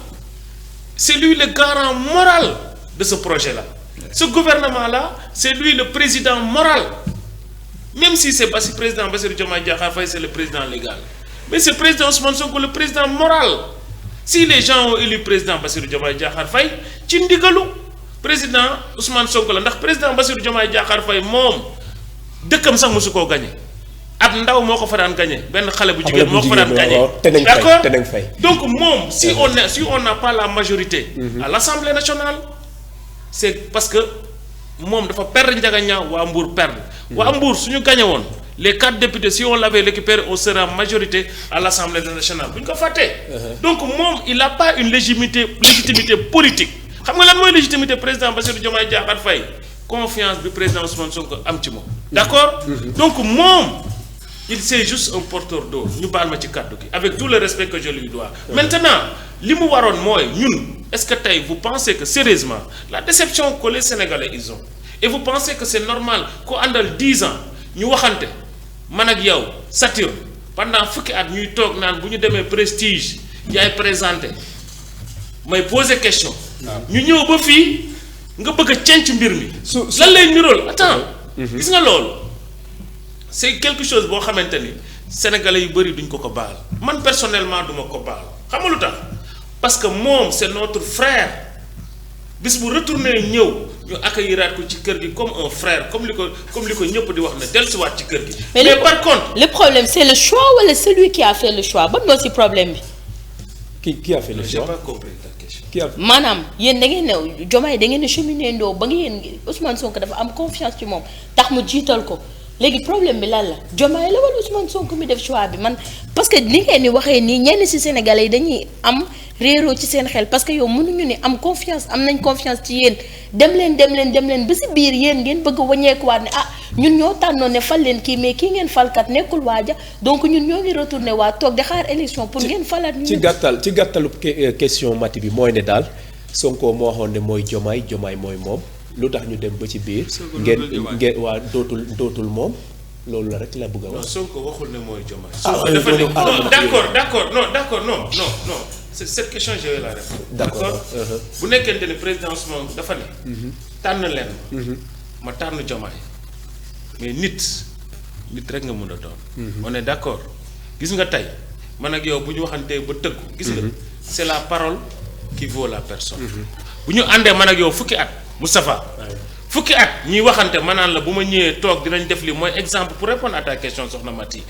c'est lui le garant moral de ce projet-là. ce gouvernement-là c'est lui le président moral même si c'est président Bassirou Diomaye Diakhar Faye c'est le président légal. Mais c'est le président Ousmane Sonko le président moral. Si les gens ont élu président Bassirou Diomaye Diakhar Faye ci ndigalu président Ousmane Sonko la ndax président Bassirou Diomaye Diakhar Faye moom dëkkam sax mosu koo gagné ab ndaw moo ko fa daan gagné benn xale bu jigéen moo ko fa daan gagné d'accord donc moom si on n'a pas la majorité à l'Assemblée nationale c'est parce que moom dafa perdre njagañaaw waa Mbour perdre waa Mbour suñu gagné woon les 4 députés si on l'avait récupéré on sera majorité à l'Assemblée nationale bu ñu ko fàttee donc moom il n'a pas une légitimité politique xam nga lan mooy légitimité président Bassirou Diomaye Diakhar Faye confiance bi président Ousmane Sonko am ci moom d'accord donc moom il c'est juste un porteur d'eau ñu baal ma ci kàddu gi avec tout le respect que je lui dois maintenant li mu waroon mooy ñun est-ce que tey vous pensez que sérieusement la déception que les Sénégalais ils ont et vous pensez que c'est normal ko àndal 10 ans ñu waxante man ak yow Satir pendant fukki at ñuy toog naan bu ñu demee prestige yaay présenté may poser question ñu ñëw ba fii nga bëgg a cenc mbir mi lan lay nirool attends gis nga loolu c'est quelque chose boo xamante ni sénégalais yu bëri duñ ko baal man personnellement duma ko baal xam nga lu tax parce que moom c'est notre frère bis bu retourné ñëw ñu accueilliraat ko ci kër gi comme un frère comme li ko ñëpp di wax ne dellusiwaat ci kër gi. mais par contre. le problème c'est le choix wala celui qui a fait le choix ban moo ci problème bi. qui a fait le choix j'ai pas compris ta question. maanaam yéen da ngeen ne Diomaye da ngeen ne cheminer ndoo ba ngeen Ousmane Sonko dafa am confiance ci moom tax mu jiital ko léegi problème bi lan la Diomaye la wala Ousmane Sonko mi def choix bi man parce que ni ngeen ni waxee nii ñenn ci Sénégalais yi dañuy am réeroo ci seen xel parce que yow mënuñu ne am nañ confiance ci yéen dem leen ba si biir yéen ngeen bëgg a wàññeekuwaat ne ñun ñoo tànnoon ne fal leen kii mais kii ngeen falkat nekkul waaja donc ñun ñoo ngi retourné waa toog di xaar élection pour ngeen falaat ñu. ci gàttalu question Mati bi mooy ne daal Sonko moo waxoon ne mooy Diomaye mooy moom lu tax ñu dem ba ci biir. ngeen waa dootul moom. loolu la rek la bëgg a wax. non Sonko waxul ne mooy Diomaye. Sonko dafa ne non d'accord non cette question je vais la répondre. d'accord bu nekkente ne président Ousmane dafa ne. tànn leen. ma tànn Diomaye mais nit rek nga mën a doon. on est d'accord gis nga tey man ak yow bu ñu waxantee ba tëggu. gis nga c'est la parole qui vaut la personne. bu ñu àndee man ak yow fukki at Moustapha. fukki at ñuy waxante ma naan la bu ma ñëwee toog dinañ def lii mooy exemple pour répondre à ta question soxna Mati.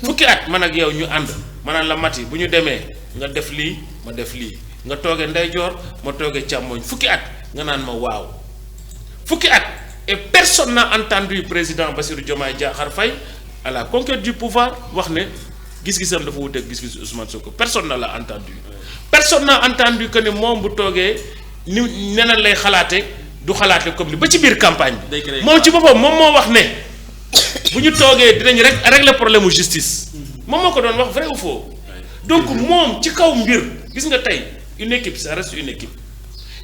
fukki at man ak yow ñu ànd ma naan la Mati bu ñu demee nga def lii ma def lii nga toogee ndeyjoor ma toogee càmmoñ fukki at nga naan ma waaw fukki at et personne n'a entendu président Bassirou Diomaye Diakhar Faye à la conquête du pouvoir wax ne gis-gisam dafa wuteeg gis-gisu Ousmane Sonko personne ne l'a entendu. personne n'a entendu que ne moom bu toogee ni neneen lay xalaate du xalaate comme ni ba ci biir campagne bi moom ci boppam moom moo wax ne bu ñu toogee dinañ rek régler problème mu justice moom moo ko doon wax vrai ou faux donc moom ci kaw mbir gis nga tey une équipe ça reste une équipe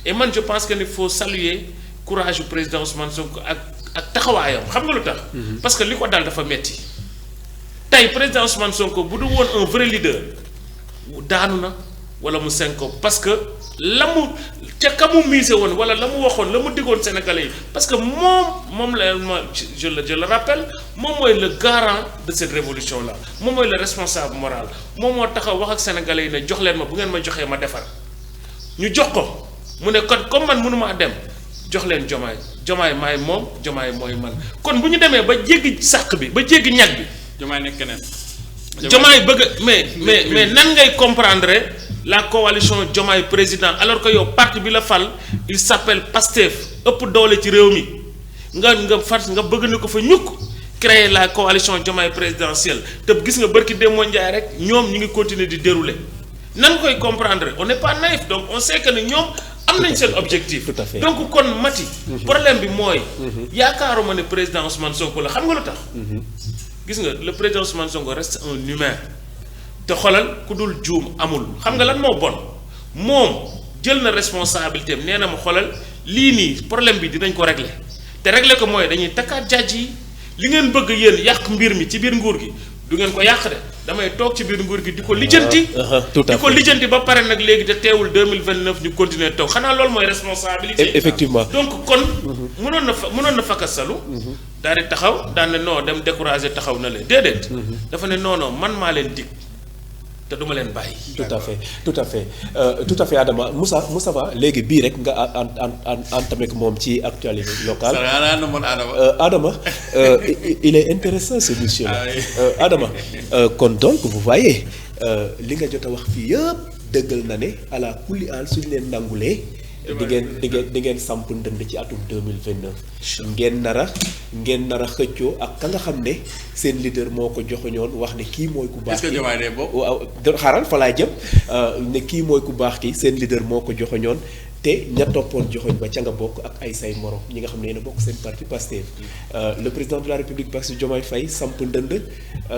et man je pense que il faut saluer courage du président Ousmane Sonko ak taxawaayam xam nga lu tax parce que li ko daal dafa metti tey président Ousmane Sonko bu du woon un vrai leader daanu na wala mu senko parce que la mu te ka mu miise woon wala la mu waxoon la mu diggoon Sénégalais yi parce que moom la je le rappelle moom mooy le garant de cette révolution là moom mooy le responsable moral moom moo taxaw wax ak Sénégalais yi ne jox leen ma bu ngeen ma joxee ma defar ñu jox ko mu ne kon comme man mënumaa dem jox leen Diomaye maay moom Diomaye mooy man kon bu ñu demee ba jéggi sàq bi ba jéggi ñag bi. Diomaye nekk keneen. Diomaye bëgg mais nan ngay comprendre la coalition Diomaye président alors que yow parti bi la fal il s'appelle PASTEF ëpp doole ci réew mi nga bëgg na ko fa ñukk créer la coalition Diomaye présidentielle te gis nga bërki Demba Ndiaye rek ñoom ñu ngi continuer di dérouler nan koy comprendre on n'est pas naïf donc on sait que ne ñoom am nañ seen objectif. Tout à fait. donc kon Mati. problème bi mooy. yaakaaruma ne président Ousmane Sonko la xam nga lu tax. gis nga le président Ousmane Sonko reste un humain te xoolal ku dul juum amul xam nga lan moo bon moom jël na responsabilité am nee na ma xoolal lii nii problème bi dinañ ko régler te régler ko mooy dañuy takkaat jàjj yi li ngeen bëgg yéen yàq mbir mi ci biir nguur gi du ngeen ko yàq de damay toog ci biir nguur gi di ko lijjanti. tout à fait di ko lijjanti ba pare nag léegi te teewul 2029 ñu continuer toog xanaa loolu mooy responsabilité. effectivement donc kon mënoon na fakkasalu daal di taxaw daan ne non dem décourager taxaw na leen déedéet. dafa ne non man maa leen dig te duma leen bàyyi. tout à fait Adama Moussa Ba léegi bii rek nga entamé ko moom ci actualité locale. Adama il est intéressant ce monsieur là. Adama kon donc vous voyez li nga jot a wax fii yëpp dëggal na ne ala kulli aal suñu leen nangulee. di ngeen samp ndënd ci atum 2029 ngeen nar a xëccoo ak ka nga xam ne seen leader moo ko joxoñoon wax ne kii mooy ku baax ki waaw xaaral fa laay jëm ne kii mooy ku baax ki seen leader moo ko joxoñoon te ña toppoon joxoñ ba ca nga bokk ak ay say morom ñi nga xam ne yéen a bokk seen parti Pastef le président de la République Bassirou Diomaye Faye samp ndënd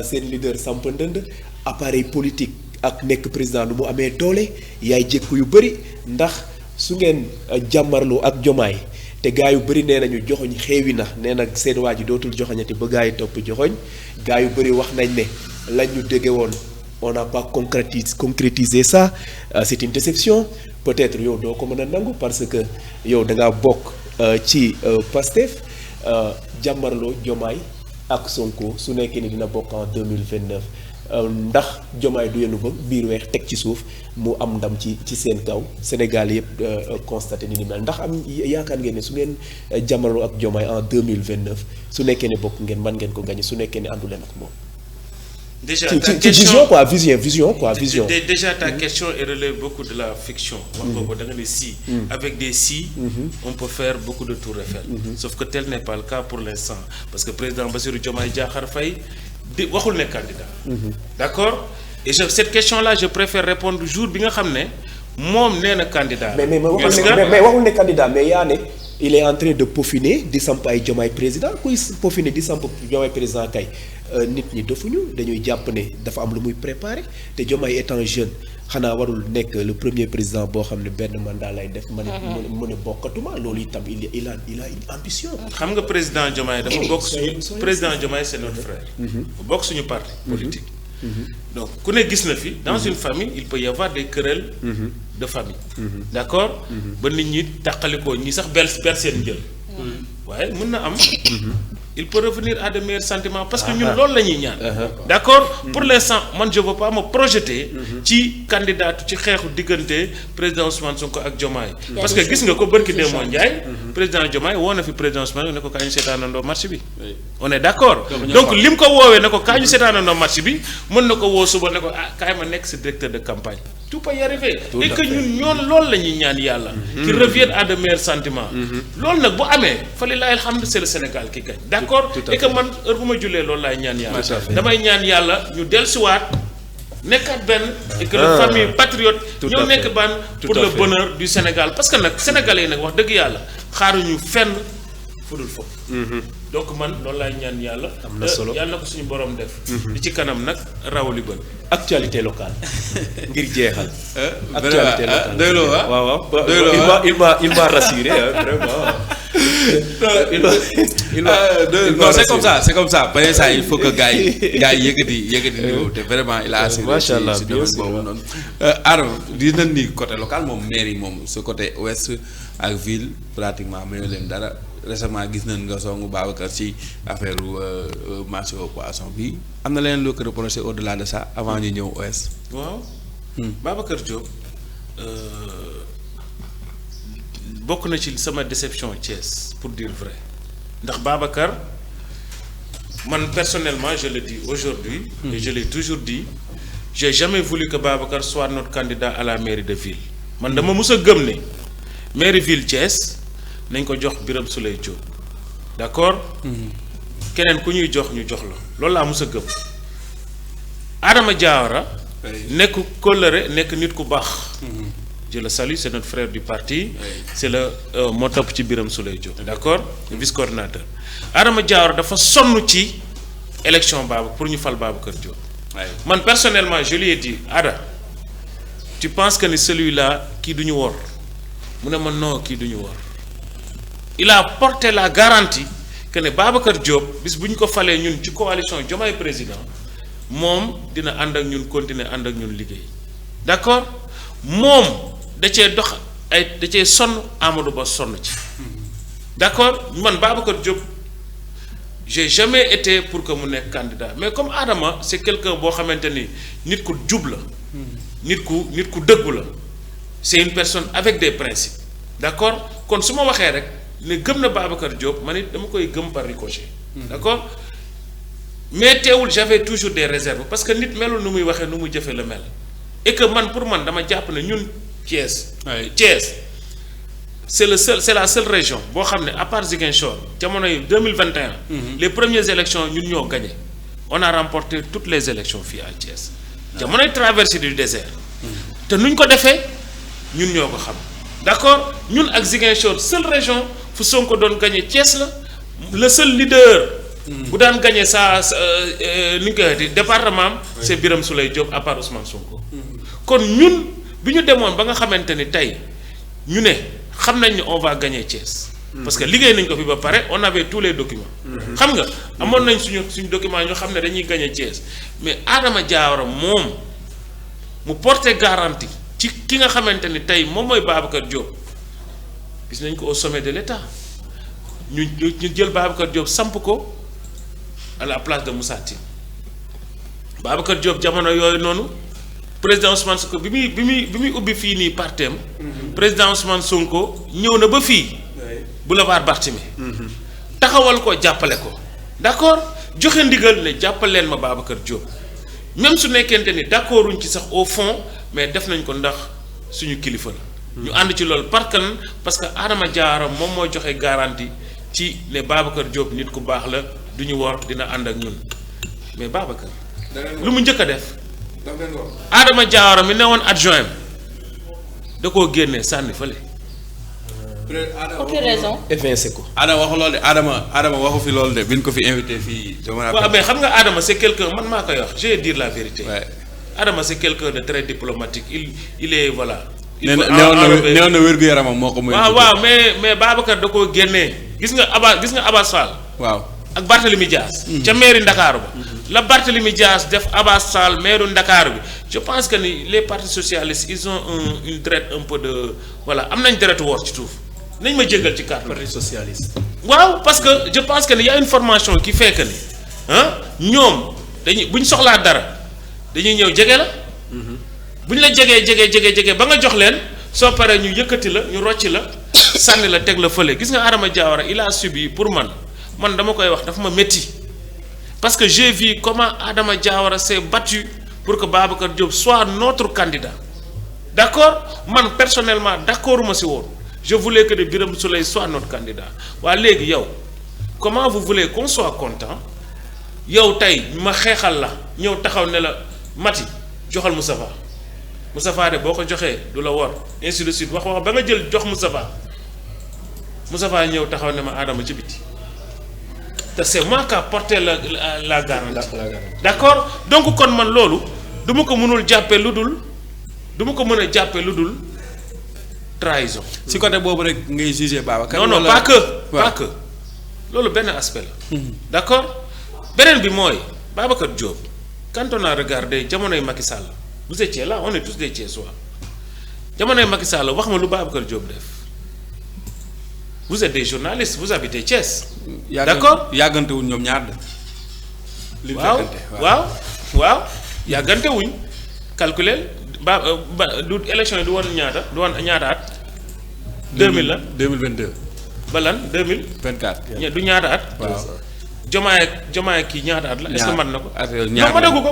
seen leader samp ndënd appareil politique ak nekk président lu mu amee doole yaay jékku yu bëri ndax su ngeen jàmmarloo ak Diomaye te gaa yu bëri nee nañu joxoñ xeewi na nee na seen waa ji dootul joxoñati ba gaa yi topp joxoñ gaa yu bëri wax nañ ne lañ ñu dégge woon on n'a pas concrétisé ça c'est une déception peut-être yow doo ko mën a nangu parce que yow da ngaa bokk ci Pastef jàmmarloo Diomaye ak Sonko su nekkee ni dina bokk en 2029 ndax Diomaye du yenu ba biir weex teg ci suuf mu am ndam ci seen kaw Sénégal yëpp constaté ni mel ndax am yaakaar ngeen ne su ngeen jamono ak Diomaye en 2029 su nekkee ne bokk ngeen mën ngeen ko gagné su nekkee ne àndu leen ak moom. déjà ta question vision vision. Déjà ta question relève beaucoup de la fiction. wax nga ko da nga ne si. avec des si. on peut faire beaucoup de tours Eiffel. sauf que tel n'est pas le cas pour l'instant parce que président Bassirou Diomaye Diakhar Faye di waxul ne candidat. d'accord et cette question là je préfère répondre jour bi nga xam ne moom nee na candidat. mais waxul ne candidat mais yaa ne il est en train de peaufiner di samp ay Diomaye président kuy peaufiner di samp Diomaye président kay nit ñi defuñu dañuy jàpp ne dafa am lu muy préparer te Diomaye étant jeune xanaa warul nekk le premier président boo xam ne benn mandat lay def. mën a bokkatuma loolu itam il a une ambition. xam nga président Diomaye dafa bokk suñu président Diomaye c'est notre frère. bokk suñu parti politique. donc ku ne gis na fi dans une famille il peut y avoir des querelles de famille. d'accord ba nit ñi tàqalikoo ñi sax ber seen jël. waaye mën na am. il peut revenir à de meilleurs sentiments parce que ñun loolu la ñuy ñaan. d'accord pour l'instant man je veux pas me projeter. ci candidat ci xeexu diggante président Ousmane Sonko ak Diomaye. parce que gis nga ko barki Demba Ndiaye. président Diomaye woo na fi président Ousmane ne ko kaa ñu seetaanandoo match bi. on est d'accord donc lim ko woowee ne ko kaa ñu seetaanandoo match bi mën na ko woo suba ne ko kaay ma nekk si directeur de campagne. tout peut y arriver et que ñun loolu la ñuy ñaan yàlla. qui revienne à de meilleurs sentiments. loolu nag bu amee fa lillahi alhamdu c'est le Sénégal qui gagne. d'accord et que man heure bu ma jullee loolu laay ñaan yàlla. damay ñaan yàlla ñu dellusiwaat nekkaat benn. et que la famille patriote. ñoo nekk ban pour le bonheur du Sénégal parce que nag sénégalais yi nag wax dëgg yàlla xaaruñu fenn fudul foofu. donc man loolu laay ñaan yàlla. am na solo yàlla na ko suñu borom def. li ci kanam nag raw li bën. actualité locale ngir jeexal. actualité locale doyloo waaw waaw. il m'a rassuré vraiment. non c'est comme ça ba ça il faut que gars yi yëkkati niveau te vraiment il a assuré. macha allah si domaine boobu noonu. Adama di nañ ni côté local moom mairie moom ce côté ouest ak ville pratiquement mayu leen dara récemment gis nañ nga songu Babacar ci affaire marché au poisson bi am na leneen loo ko reproché au delà de ça avant ñu ñëw ouest. waaw. Babacar Diop bokk na ci sama déception Thiès pour dire vrai ndax Babacar man personnellement je le dis aujourd'hui et je l'ai toujours dit j'ai jamais voulu que Babacar soit notre candidat à la mairie de ville man dama mus a gëm ne mairie ville Thiès nañ ko jox Birame Souleye Diop d'accord keneen ku ñuy jox ñu jox la loolu laa mus a gëm Adama Diawara nekk kóllëre nekk nit ku baax. Je le salue, c'est notre frère du parti. C'est le moo topp ci Birame Souleye Diop. D'accord vice-coordinateur. Adama Diawara dafa sonn ci élection pour ñu fal Babacar Diop. man personnellement je lui ai dit Ada tu penses que ni celui-là kii du ñu wor mu ne ma non kii du ñu wor il a porté la garantie que ne Babacar Diop bis bu ñu ko falee ñun ci coalition Diomaye président moom dina ànd ak ñun continuer ànd ak ñun liggéey d'accord moom da cee dox da cee sonn Amadou Ba sonn ci d'accord man Babacar Diop j'ai jamais été pour que mu nekk candidat mais comme Adama c'est quelqu'un boo xamante ni nit ku jub la nit ku dëggu la c'est une personne avec des principes d'accord kon su ma waxee rek ne gëm na Babacar Diop man it dama koy gëm par ricochet d'accord mais teewul j'avais toujours des réserves parce que nit melul nu muy waxee nu muy jëfe la mel et que man pour man dama jàpp ne ñun Thiès c'est la seule région boo xam ne à part Ziguinchor jamono yi 2021 les premières élections ñun ñoo gagné on a remporté toutes les élections fii à Thiès jamonoy traversée du désert te nuñ ko defee ñun ñoo ko xam d'accord ñun ak Ziguinchor seule région fu Sonko doon gagné Thiès la le seul leader bu daan gagné sa ni ñu koy waxee département c'est Birame Souleye Diop à part Ousmane Sonko kon ñun bi ñu demoon ba nga xamante ni tey ñu ne xam nañ ne on va gagner Thiès parce que liggéey nañ ko fi ba pare on avait tous les documents xam nga amoon nañ suñu document ñu xam ne dañuy gagner Thiès mais Adama Diawara moom mu porter garantie ci ki nga xamante ni tey moom mooy Babacar Diop gis nañ ko au sommet de l'État ñu jël Babacar Diop samp ko à la place de Moussa Tine Babacar Diop jamono yooyu noonu président Ousmane Sonko bi muy ubbi fii nii partem président Ousmane Sonko ñëw na ba fii boulevard Barthélemy taxawal ko jàppale ko d'accord joxe ndigal ne jàppal leen ma Babacar Diop même su nekkente ni d'accorduñ ci sax au fond mais def nañ ko ndax suñu kilifa la ñu ànd ci loolu parce que Adama Diawara moom moo joxe garantie ci ne Babacar Diop nit ku baax la du ñu wor dina ànd ak ñun mais Babacar lu mu njëkk a def Adama Diawara mi ne woon adjoint da koo génnee sànni fële. pour quelle raison. évincé ko. Adama waxu loolu de Adama waxu fi loolu de bi ñu ko fi invité fii. waaw mais xam nga Adama c'est quelqu'un man maa koy wax je vais dire la vérité. Ouais. Adama c'est quelqu'un de très diplomatique il est voilà. nee na wér-gu-yaramam moo ko muy. waaw mais Babacar da koo génnee gis nga Abass Fall. waaw ak Barthélemy Dias. ca mairie Ndakaaru ba. la Barthélemy Dias def Abass Fall maire Ndakaaru bi je pense que ni les partis socialistes ils ont une deret un peu de voilà am nañ deretu woor ci suuf nañ ma jéggal ci kàddu. parti socialiste. waaw parce que je pense que ni y a une formation qui fait que ni ñoom dañuy bu ñu soxlaa dara dañuy ñëw jege la. bu ñu la jege ba nga jox leen soo paree ñu yëkkati la ñu rocci la sànni la teg la fële gis nga Adama Diawara il a subi pour man dama koy wax dafa ma métti parce que j'ai vu comment Adama Diawara s'est battu pour que Babacar Diop soit notre candidat d'accord man personnellement d'accord ma si woon je voulais que Birame Souleye soit notre candidat waa léegi yow comment vous voulez qu'on soit content yow tey ma xeexal la ñëw taxaw ne la Mati joxal Moustapha de boo ko joxee du la wor ainsi de suite wax ba nga jël jox Moustapha ñëw taxaw ne ma Adama ci biti te c'est moi qui a porté la garantie. D'accord donc kon man loolu du ma ko mënul jàppee lu dul trahison. si côté boobu rek ngay juger Babacar. non pas que loolu benn aspect la. D'accord beneen bi mooy Babacar Diop quand on a regardé jamonoy Macky Sall. Vous étiez là, on est tous des Thiessois. Jamonoy Macky Sall wax ma lu Babacar Diop def. Vous êtes des journalistes, vous habitez Thiès. D'accord yàggante wuñ ñoom ñaar de. waaw yàggante wuñ. calculer du élection yi du woon ñaata at. 2000 la 2022. ba lan 24. du ñaata at. waaw Jomaay kii ñaata at la. est-ce que mat na ko. ñaar matagu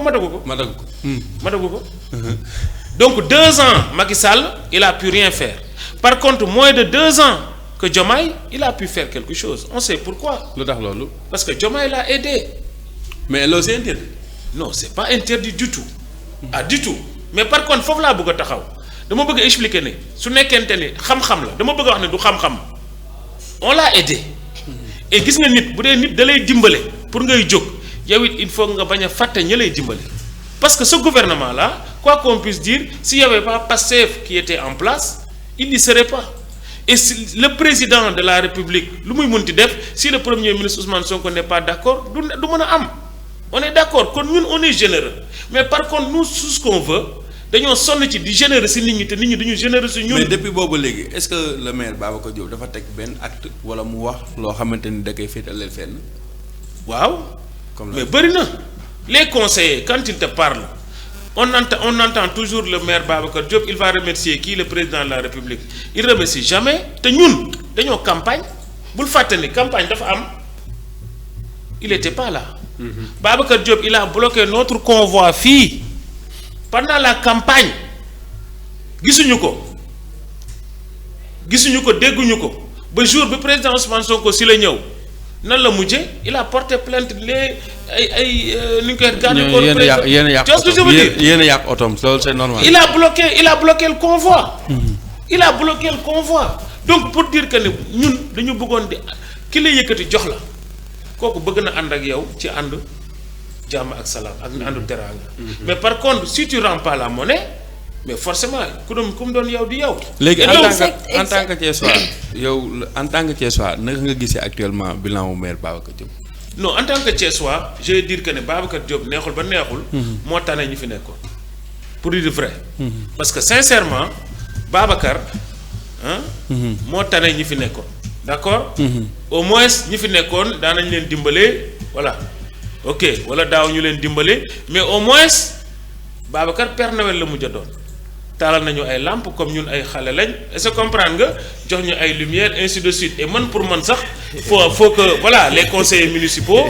ko. Donc 2 ans Macky Sall il a pu rien faire par contre moins de 2 ans que Diomaye il a pu faire quelque chose on sait pourquoi. lu tax loolu. parce que Diomaye l'a aidé. mais loolu c'est interdit. non c'est pas interdit du tout. Du tout mais par contre foofu laa bëgg a taxaw dama bëgg a expliquer ne su nekkente ni xam-xam la dama bëgg a wax ne du xam-xam on l'a aidé. et gis nga nit bu dee nit da lay dimbale pour ngay jóg yow it il faut nga bañ a fàtte ña lay dimbale parce que ce gouvernement là quoi qu'on puisse dire s'il y avait pas Pastef qui était en place il n'y serait pas et si le président de la République lu muy munti def si le premier ministre Ousmane Sonko n'est pas d'accord du mën a am on est d'accord kon ñun on est généreux mais par contre nous tout ce qu'on veut dañoo sonn ci di généreux si nit ñi te nit ñi duñu généreux si ñun. mais depuis boobu léegi est-ce que le maire Babacar Diop dafa teg benn acte wala mu wax loo xamante ni da koy féetaleel fenn. waaw. comme mais bëri na les conseillers quand ils te parlent on entend toujours le maire Babacar Diop il va remercier qui le président de la République il remercie jamais te ñun dañoo campagne bul fàtte ni campagne dafa am il était pas là. Babacar Diop il a bloqué notre convoi fii. pendant la campagne gisuñu ko dégguñu ko ba jour bi président Ousmane Sonko si la ñëw nan la mujje il a porté plainte les ni ñu koy garder corps président yéen a yàq otom loolu c'est normal. il a bloqué le convoi. il a bloqué le convoi donc pour dire que ne ñun dañu bëggoon di ki la yëkkati jox la kooku bëgg na ànd ak yow ci ànd jàmm ak salaam ak àndu teraanga. mais par contre si tu rends pas la monnaie mais forcément ku mu doon yow di yow. léegi en tant que Thiessois yow en tant que Thiessois naka nga gisee actuellement bilan wu maire Babacar Diop. non en tant que Thiessois je vais dire que ne Babacar Diop neexul ba neexul. moo tane ñu fi nekkoon pour dire vrai. parce que sincèrement Babacar moo tane ñi fi nekkoon d'accord. au moins ñi fi nekkoon daan nañ leen dimbalee voilà. ok wala daaw ñu leen dimbale mais au moins Babacar Père Noël la mujj a doon taalal nañu ay lampes comme ñun ay xale lañ est-ce que comprendre nga jox ñu ay lumières ainsi de suite et man pour man sax faut que voilà les conseillers municipaux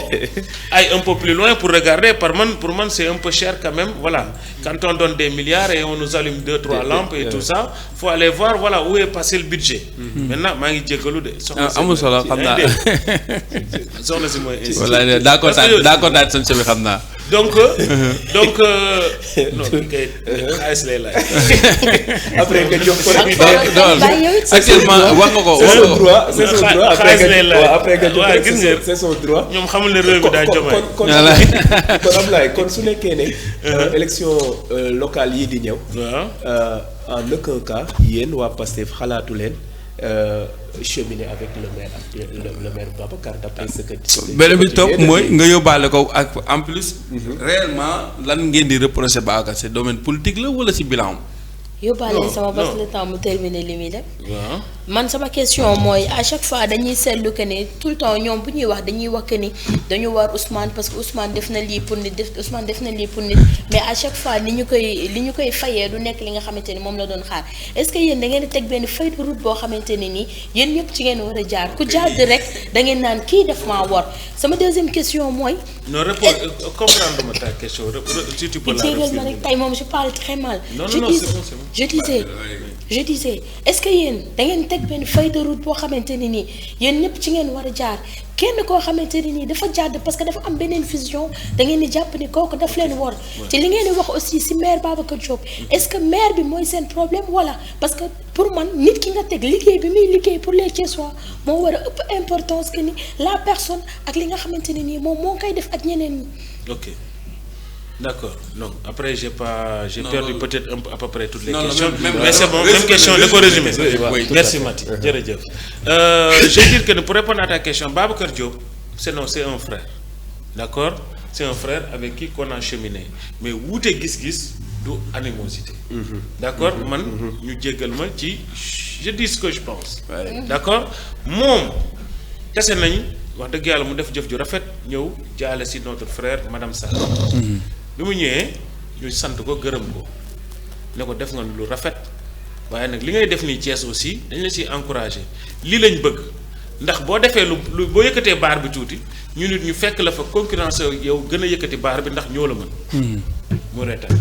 aillent un peu plus loin pour regarder pour man c'est un peu cher quand même voilà quand on donne des milliards et on nous allume 2-3 lampes et tout ça faut aller voir voilà où est passé le budget. maintenant maa ngi jéggalu de. amul solo xam naa soxna si mooy. voilà daa kontaan sañ bi xam naa. donc non kii kay xaalis lay laaj. après nga jox ko rek. actuellement wax nga ko. c'est son droit c'est son droit après nga jox waaw gis nga c'est son droit. ñoom xamul ne réew mi daa jomay. kon Ablaye kon su nekkee ne. élection locale yii di ñëw. waaw. en aucun cas yéen waa Pastef xalaatu leen cheminer avec le maire actuel le maire Babacar d'après ce que. beneen bi topp mooy nga yóbbaale ko ak en plus. réellement lan ngeen di reprocher Babacar c'est domaine politique la wala ci bilan. yóbbaale sama bas le temps mu terminer li muy def. waaw. man sama question mooy à chaque fois dañuy seetlu que ne tout le temps ñoom bu ñuy wax dañuy wax que ni dañu war Ousmane parce que Ousmane def na lii pour nit Ousmane def na lii pour nit mais à chaque fois li ñu koy fayee du nekk li nga xamante ni moom la doon xaar est-ce que yéen da ngeen di teg benn feuille de route boo xamante ne nii yéen ñëpp ci ngeen war a jaar ku jaar di rek da ngeen naan kii def maa war sama deuxième question mooy. non réponds comprendre ma ta question si tu peux la jégal ma rek tey moom je parle très mal. non c'est bon. je disais est-ce que yéen da ngeen teg benn feuille de route boo xamante ne nii yéen ñëpp ci ngeen war a jaar kenn koo xamante ne nii dafa jàdd parce que dafa am beneen vision da ngeen di jàpp ni kooku daf leen war te li ngeen di wax aussi ci maire Babacar Diop est-ce que maire bi mooy seen problème voilà parce que pour man nit ki nga teg liggéey bi muy liggéey pour les Thiessois moo war a ëpp importance que ni la personne ak li nga xamante ne nii moom moo koy def ak ñeneen ñi. ok. D'accord. Non, après j'ai perdu peut-être un peu à peu près toutes les questions. Non, mais c'est bon, même question, de résumer. Oui, merci Mati. Je veux dire que pour répondre à ta question, Babacar Diop, c'est un frère. D'accord? C'est un frère avec qui qu'on a cheminé. Mais wuute gis-gis du animosité. D'accord? Man ñu jéggal ma ci je dis ce que je pense. D'accord? Moom tase nañ wax dëgg yàlla mu def jëf ju rafet ñëw jaale si notre frère madame Sarr. bi mu ñëwee ñu sant ko gërëm ko ne ko def nga lu rafet waaye nag li ngay def nii Thiès aussi dañ la ciy encouragé lii lañ bëgg ndax boo defee lu boo yëkkatee baar bi tuuti ñu nit ñu fekk la fa concurrence yow gën a yëkkati baar bi ndax ñoo la mën. mu reetaan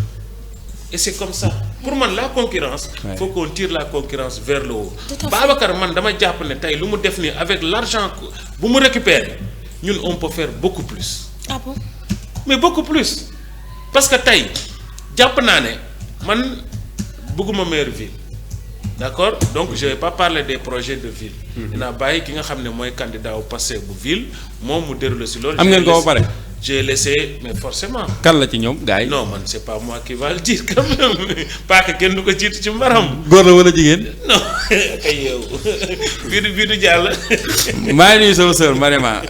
et c'est comme ça pour man la concurrence. faut qu'on tire la concurrence vers le haut. Babacar man dama jàpp ne tey lu mu def nii avec l'argent bu mu récupérer ñun on peut faire beaucoup plus. Ah bon? Mais beaucoup plus. Parce que tey jàpp naa ne man bëgguma maire ville d'accord donc je vais pas parler des projets de ville. dinaa bàyyi ki nga xam ne mooy candidat au passé bu ville moom mu déroulé si loolu. am ngeen ko ba pare. j'ai laissé mais forcément. kan la ci ñoom gars yi. non man c'est pas moi qui va le dire quand même pas que kenn du ko jiitu ci mbaram. góor la wala jigéen. non kay yow bii du jàll. maa ngi nuyu sama sœur Marema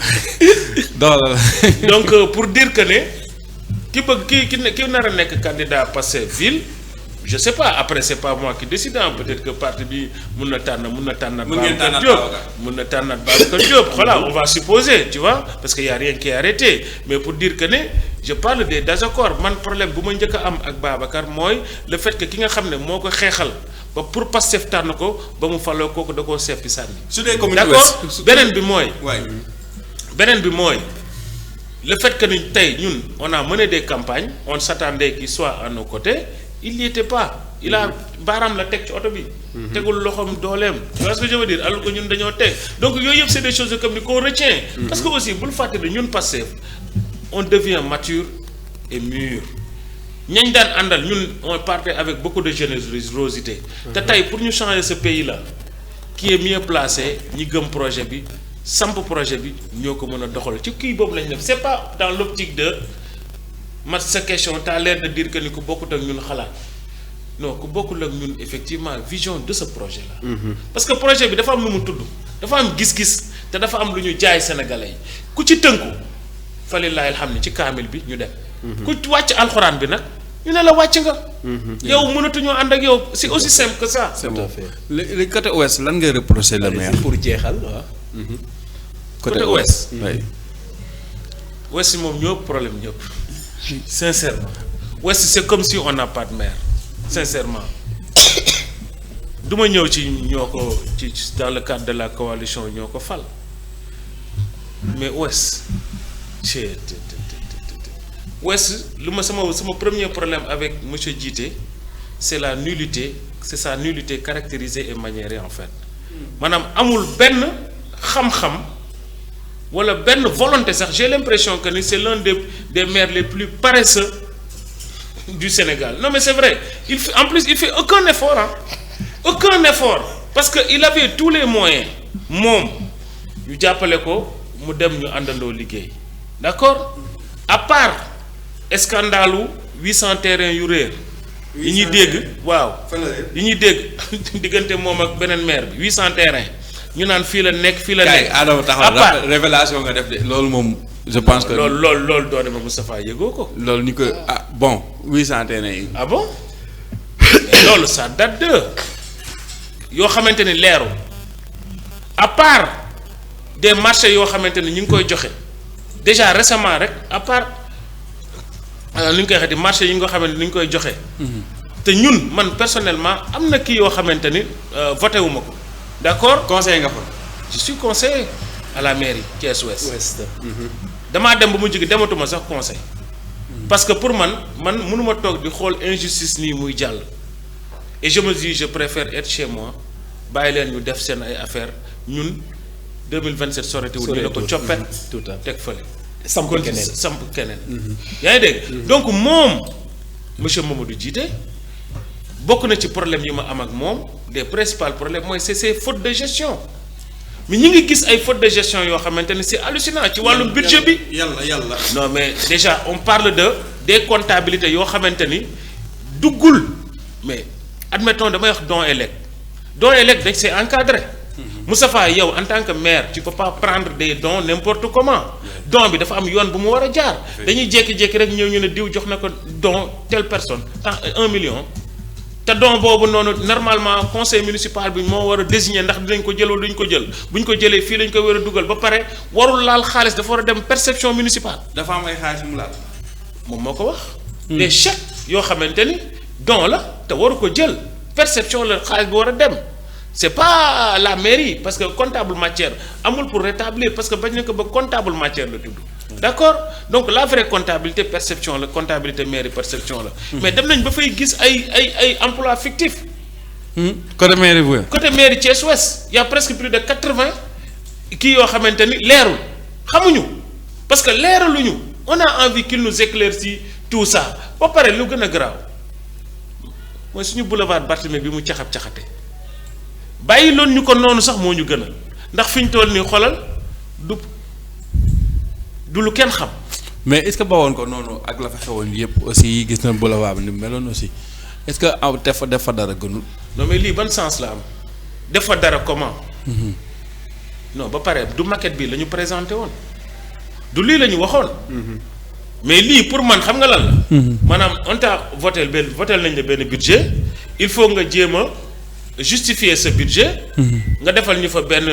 doolal. donc pour dire que ne. ki bëgg ki nar a nekk candidat passé ville je sais pas après c'est pas moi qui décide peut-être que parti bi mun na tànn Babacar Diop mun na tànnaat Babacar Diop voilà on va supposer tu vois parce que y a rien qui est arrêté mais pour dire que ne je parle des désaccords man problème bu ma njëkk a am ak Babacar mooy le fait que ki nga xam ne moo ko xeexal ba pour Pastef tànn ko ba mu faloo kooku da koo seppi sànni. su dee commune d'accord beneen bi mooy. Le fait que nous, ñun, on a mené des campagnes, on s'attendait qu'il soit à nos côtés, il n'y était pas. Il a baram la tech auto bi. Tegul loxom dolem. Tu vois ce que je veux dire? Alors que ñun dañoo teg. Donc yooyu c'est des choses comme qu'on retient. Parce que aussi bu faté ñun Pastef, on devient mature et mûr. Ñañ daan andal ñun on partait avec beaucoup de générosité. Te tay pour ñu changer ce pays là qui est mieux placé, ñi gëm projet bi samp projet bi ñoo ko mën a doxal ci kii boobu lañ def c'est pas dans l'optique de mat sa question t'as l'air de dire que ni ku bokkut ak ñun xalaat non ku bokkul ak ñun effectivement vision de ce projet là. parce que projet bi dafa am lu mu tudd dafa am gis-gis te dafa am lu ñu jaay sénégalais yi ku ci tënku falilaahi alhamdu ci kaamil bi ñu dem. ku wàcc alxuraan bi nag ñu ne la wàcc nga. yow mënatuñoo ànd ak yow c'est aussi simple que ça. c'est bon le côté ouest lan ngay reprocher le maire. pour jeexal waaw. côté ouest. oui. ouest moom ñëpp problème ñëpp. sincèrement. ouest c'est comme si on n'a pas de maire. sincèrement. du ma ñëw ci ñoo ko ci dans le cadre de la coalition ñoo ko fal. mais ouest. ouest lu ma sama premier problème avec monsieur Djité c'est la nullité c'est sa nullité caractérisée et maniérée en fait. maanaam amul benn xam-xam wala benn volonté sax j'ai l'impression que ni c'est l'un des maires les plus paresseux du Sénégal. Non mais c'est vrai, en plus il fait aucun effort aucun effort parce que il avait tous les moyens moom ñu jàppale ko mu dem ñu àndandoo liggéey d'accord à part scandalu 800 terrains yu réer yi ñuy dégg waaw yi ñuy dégg diggante moom ak beneen maire bi 800 terrains ñu naan fii la nekk fii la nekk Adama taxaw révélation nga def de loolu moom je pense que loolu doone ba Moustapha yëgoo ko loolu ñu ko bon 800 terrains yi ah bon loolu ça date de yoo xamante ni leeru à part des marchés yoo xamante ni ñu ngi koy joxe déjà récemment rek à part li ñu koy waxee marché yi nga xamante ni ñu koy joxe. te ñun man personnellement am na kii yoo xamante ni voté wu ma ko d'accord. conseiller nga fa. je suis conseiller à la mairie Thiès Ouest. damaa dem ba mu jóge dematuma sax conseil. parce que pour man mënuma toog di xool injustice nii muy jàll. et je me dis je préfère être chez moi bàyyi leen ñu def seen ay affaires ñun 2027 soreté wu ñu ne ko coppet teg fële. samp keneen yaa ngi dégg. donc moom monsieur Mamadou Djité bokk na ci problème yi ma am ak moom des principaux problèmes mooy c'est ces fautes de gestion mais ñi ngi gis ay fautes de gestion yoo xamante ni c'est hallucinant ci wàllum budget bi. yàlla non mais déjà on parle des comptabilités yoo xamante ni duggul mais admettons damay wax don et legs dañ c'est encadré. Moustapha yow en tant que maire tu peux pas prendre des dons n'importe comment don bi dafa am yoon bu mu war a jaar. dañuy jékki-jékki rek ñëw ñu ne diw jox na ko don telle personne tant 1 million. te don boobu noonu normalement conseil municipal bi moo war a désigner ndax dinañ ko jël wala duñ ko jël bu ñu ko jëlee fii lañ ko war a dugal ba pare warul laal xaalis dafa war a dem perception municipale. dafa am ay xaalis mu laal. moom moo ko wax. des chèques yoo xamante ni don la te waru ko jël perception la xaalis bi war a dem. c'est pas la mairie parce que comptable matière amul pour rétablir parce que bañ na ko ba comptable matière la tudd. d'accord donc la vraie comptabilité perception la comptabilité mairie perception la. mais dem nañ ba fay gis ay emploi fictif. côté mairie bu côté mairie Thiès Ouest y a presque plus de 80 kii yoo xamante ni leerul xamuñu parce que leeraluñu on a envie qu'il nous éclaircisse tout ça ba pare lu gën a garaaw mooy suñu boulevard Barthélemy bi mu caxate. bàyyi loon ñu ko noonu sax moo ñu gën a ndax fi ñu toll nii xoolal du lu kenn xam. mais est-ce que bawoon ko noonu ak la fa xewoon yëpp aussi gis na boulevard bi ni meloon aussi est-ce que aw def fa dara gënul. non mais lii ban sens la am def fa dara comment. non ba pare du maquette bi la ñu présenté woon du lii la ñu waxoon. mais lii pour man xam nga lan la. maanaam on t'a voté nañ la benn budget il faut nga jéem a justifier ce budget. nga defal ñu fa benn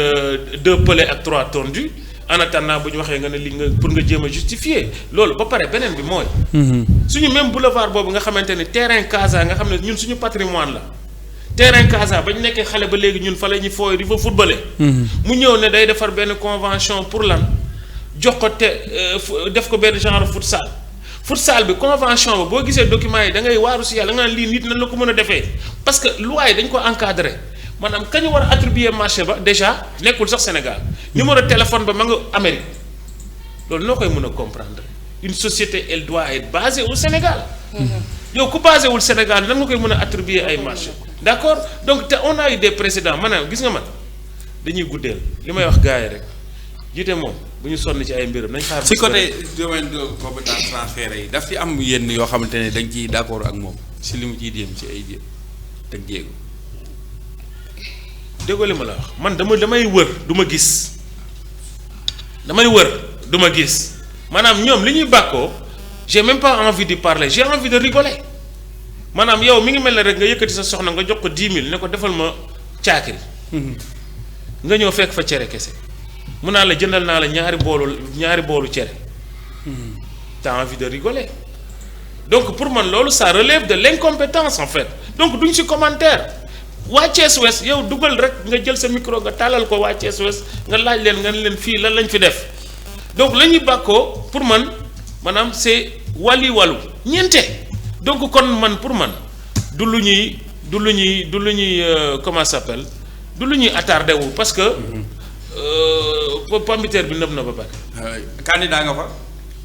2 pelés ak 3 tondus en attendant bu ñu waxee nga ne li nga pour nga jéem a justifier loolu ba pare beneen bi mooy. suñu même boulevard boobu nga xamante ne terrain Casa nga xam ne ñun suñu patrimoine la terrain Casa ba ñu nekkee xale ba léegi ñun fa la ñuy fooy di fa footballé. mu ñëw ne day defar benn convention pour lan jox ko def ko benn genre futsal bi convention ba boo gisee documents yi da ngay waaru si yàlla nga naan lii nit nan la ko mën a defee parce que loi yi dañ ko encadré maanaam kañu war a attribuer marché ba déjà nekkul sax Sénégal numéro téléphone ba ma nga Amérique loolu noo koy mën a comprendre une société elle doit être basée au Sénégal. yow ku basé wul Sénégal nan nga koy mën a attribuer ay marché d'accord donc te on a eu des précédents maanaam gis nga man dañuy guddeel li may wax gars yi rek jiite moom. bu ñu sonn ci ay mbiram nañ xaar. si côté domaine de compétence transféré yi daf ci am yenn yoo xamante ne dañ ciy d'accord ak moom si li mu ciy jéem ci ay teg jéego. déggoo li ma la wax man damay wër du ma gis maanaam ñoom li ñuy bàkkoo j'ai même pas envie de parler j'ai envie de rigoler maanaam yow mi ngi mel ne rek nga yëkkati sa soxna nga jox ko 10 000 ne ko defal ma caakiri. nga ñëw fekk fa cere kese. mun naa la jëndal naa la ñaari boolu cere. t'as envie de rigoler donc pour man loolu ça relève de l'incompétence en fait donc duñ ci commentaire waa Thiès Ouest yow dugal rek nga jël sa micro nga tàllal ko waa Thiès Ouest nga laaj leen nga ne leen fii lan lañ fi def donc la ñuy bàkkoo pour man maanaam c'est wàllu ñeente donc kon man pour man du lu ñuy comment ça s'appelle du lu ñuy attardé wu parce que. pombiteer bi nëb na ba pare. candidat nga fa.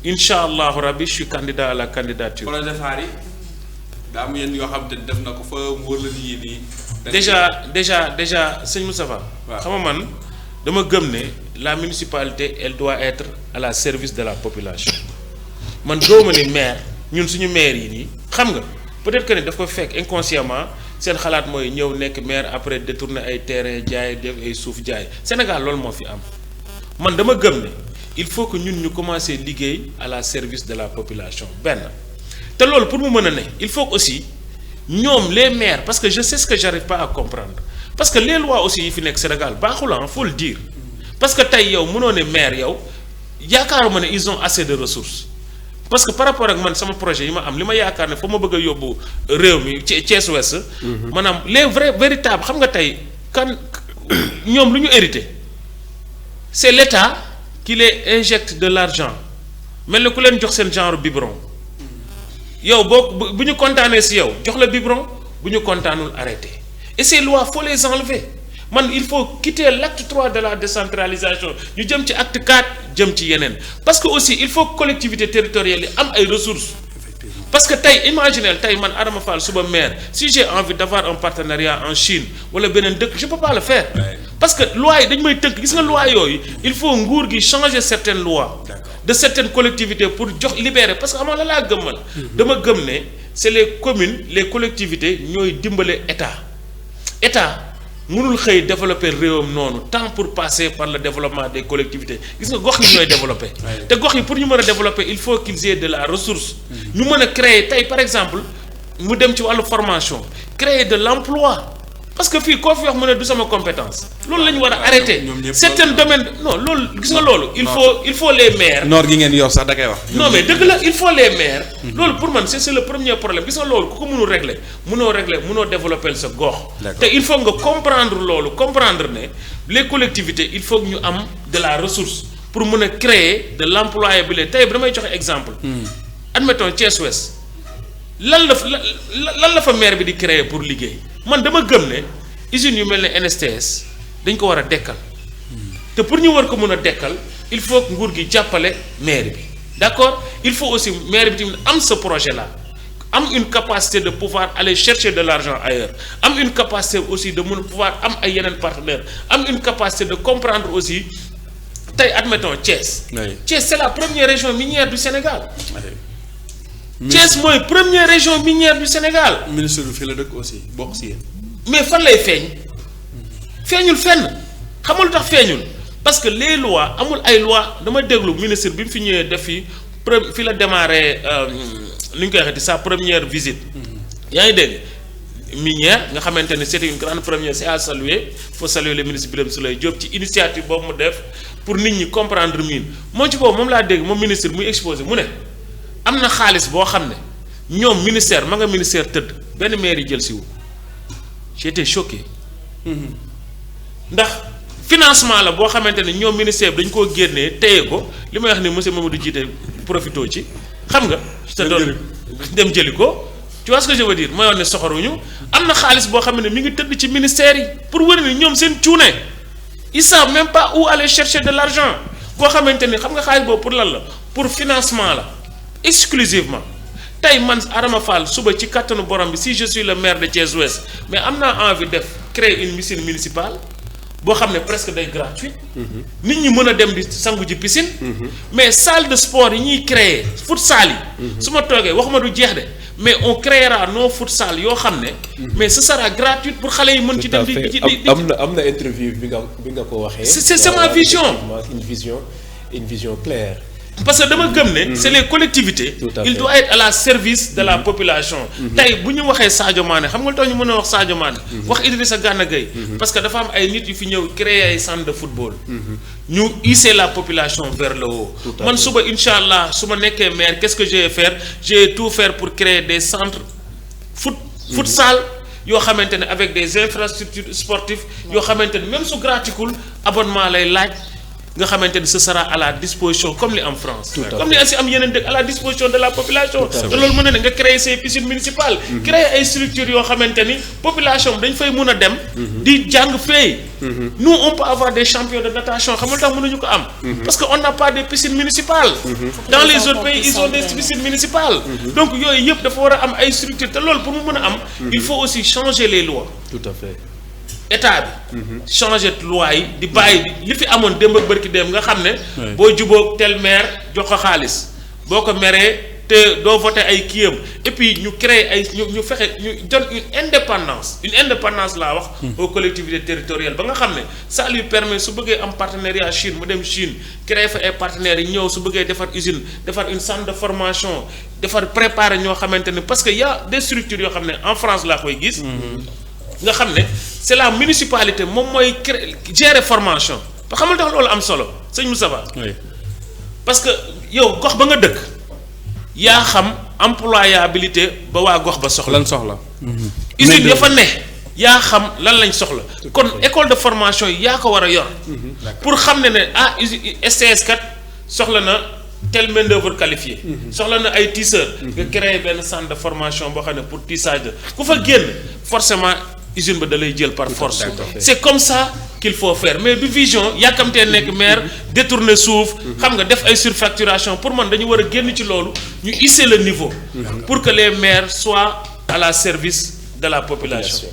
incha allahu rabbi je suis candidat à la candidature. projet phare yi daa am yenn yoo xam te def na ko fa wóor la nii nii. déjà sëñ Moustapha. waaw xam nga man dama gëm ne la municipalité elle doit être à la service de la population man gëwma ni maire ñun suñu maire yi nii xam nga peut-être que ne daf ko fekk inconsciemment seen xalaat mooy ñëw nekk maire après détourner ay terrain jaay def ay suuf jaay Sénégal loolu moo fi am man dama gëm ne il faut que ñun ñu commencer liggéey à la service de la population benn te loolu pour mu mën a ne il faut que aussi ñoom les maires parce que je sais ce que j'arrive pas à comprendre parce que les lois aussi yi fi nekk Sénégal baaxul ah faut le dire parce que tey yow mënoo ne maire yow yaakaaruma ne ils ont assez de ressources parce que par rapport ak man sama projet yi ma am li ma yaakaar ne fa ma bëgg a yóbbu réew mi Thiès Ouest maanaam les véritables xam nga tey kan ñoom lu ñu hérité c'est l'État qui les injecte de l'argent mel ni ku leen jox seen genre biberon yow boo bu ñu kontaanee si yow jox la biberon bu ñu kontaanul arrêté et ces lois faut les enlever man il faut quitter l'acte 3 de la décentralisation ñu jëm ci acte 4 jëm ci yeneen parce que aussi il faut que collectivité territoriale yi am ay ressources parce que tey imaginez tey man Adama Fall suba maire si j'ai envie d'avoir un partenariat en Chine wala beneen dëkk je peux pas le faire parce que loi yi dañu may tënk gis nga loi yooyu il faut nguur gi changer certaines lois de certaines collectivités pour jox libérer parce que xam nga la laa gëmmal dama gëm ne c'est les communes les collectivités ñooy dimbale état mënul xëy développer réewam noonu tant pour passer par le développement des collectivités gis nga gox yi ñooy développer te gox yi pour ñu mën a développer il faut qu'ils aient de la ressource ñu mën a créer tey par exemple mu dem ci wàllu formation créer de l'emploi parce que fii koo fi wax mu ne du sama compétence loolu la ñu war a arrêter certains domaines non loolu gis nga loolu il faut les maires noor gi ngeen yor sax da koy wax non mais dëgg la il faut les maires loolu pour man c'est le premier problème gis nga loolu ku ko mënul régler mënoo développer sa gox te il faut nga comprendre ne les collectivités il faut que ñu am de la ressource pour mën a créer de l'employabilité tey bi damay joxe exemple admettons Thiès Ouest lan la fa maire bi di créer pour liggéey man dama gëm ne usines yu mel ne NSTS dañ ko war a dekkal te pour ñu war ko mën a dekkal il faut que nguur gi jàppale maire bi d'accord il faut aussi maire bi tamit am ce projet là am une capacité de pouvoir aller chercher de l'argent ailleurs am une capacité aussi de mën pouvoir am ay yeneen partenaires am une capacité de comprendre aussi tey admettons Thiès. Thiès c'est la première région minière du Sénégal. Thiès mooy première région minière du Sénégal. ministre bi fii la dëkk aussi bokk si yéen. mais fan lay feeñ feeñul fenn xamul tax feeñul parce que les lois amul ay lois dama déglu ministre bi mu fi ñëwee def fi la démarré ni ñu koy waxee sa première visite. yaa ngi dégg minière nga xamante ne c'était une grande première c'est à saluer faut saluer le ministre Birame Souleye Diop ci initiative boobu mu def pour nit ñi comprendre mine moo ci boobu moom laa dégg moom ministre muy exposé mu ne. am na xaalis boo xam ne ñoom ministère ma nga ministère tëdd benn maire yi jël si wu j'étais choqué ndax financement la boo xamante ne ñoom ministère bi dañ koo génnee téye ko li may wax ni monsieur Mamadou Djité profito ci xam nga. te doon dem jëli ko tu vois ce que je veux dire mooy wax ne soxoruñu am na xaalis boo xam ne mi ngi tëdd ci ministère yi pour wër ni ñoom seen cuune ils savent même pas où aller chercher de l'argent boo xamante ni xam nga xaalis boobu pour lan la pour financement la. exclusivement tey man Adama Fall suba ci kattanu borom bi si je suis le maire de Thiès Ouest mais am naa envie def créer une piscine municipale boo xam ne presque day gratuite nit ñi mën a dem di sangu ji piscine mais salle de sport yi ñuy créer futsal yi su ma toogee waxuma du jeex de mais on créera nos futsal yoo xam ne mais ce sera gratuit pour xale yi mën ci dem di am na interview bi nga ko waxee c'est ma vision une vision claire. Parce que dama gëm ne c'est les collectivités il doit être à la service de la population tey bu ñu waxee Sadio Mané xam nga lu tax ñu mën a wax Sadio Mané wax Idrissa Gana Gueye parce que dafa am ay nit yu fi ñëw créer ay centre de football ñu hisser la population vers le haut man suba incha allah su ma nekkee maire qu'est-ce que je vais faire je vais tout faire pour créer des centres futsal yoo xamante ne avec des infrastructures sportives yoo xamante ne même su gratuitul abonnement lay laaj nga xamante ni ce sera à la disposition comme li am France. Tout à comme li asi am yeneen dëkk à la disposition de la population. te loolu mën na ne nga créer ces piscines municipales. créer ay structures yoo xamante ni population dañ fay mun a dem. di jàng fay. nous on peut avoir des champions de natation xam nga tax mënuñu ko am. parce que on n'a pas des piscines municipales. dans les autres pays ils ont des piscines municipales. donc yooyu yëpp dafa war a am ay structures te loolu pour mu mën a am. il faut aussi changer les lois. tout à fait. état bi. changer loi yi di bàyyi li fi amoon démb ak bërki démb nga xam ne. boo jubóog tel maire jox ko xaalis boo ko meree te doo voté ay kiyam et puis ñu créer ay ñu fexe ñu donne une indépendance laa wax. aux collectivités territoriales ba nga xam ne ça lui permet su bëggee am partenariat Chine mu dem Chine créer fa ay partenaires yi ñëw su bëggee defar usine defar une centre de formation defar préparer ñoo xamante ne parce que y a des structures yoo xam ne en France laa koy gis. nga xam ne c'est la municipalité moom mooy gérer formation ba xamal tax loolu am solo sëñ Moussa Ba. parce que yow gox ba nga dëkk yaa xam employabilité ba waa gox ba soxla. lan soxla. usine ya fa ne yaa xam lan lañ soxla. kon école de formation yi yaa ko war a yor. pour xam ne usine STS kat soxla na telle main d'œuvre qualifiée. soxla na ay tisseurs. nga créer benn centre de formation boo xam ne pour tissage de ku fa génn forcément. usine ba da lay jël par force. c'est comme ça qu'il faut faire mais du vision yàkkamtee nekk maire détourner suuf. xam nga def ay surfacturation pour man dañu war a génn ci loolu ñu hisser le niveau. pour que les maires soient à la service de la population.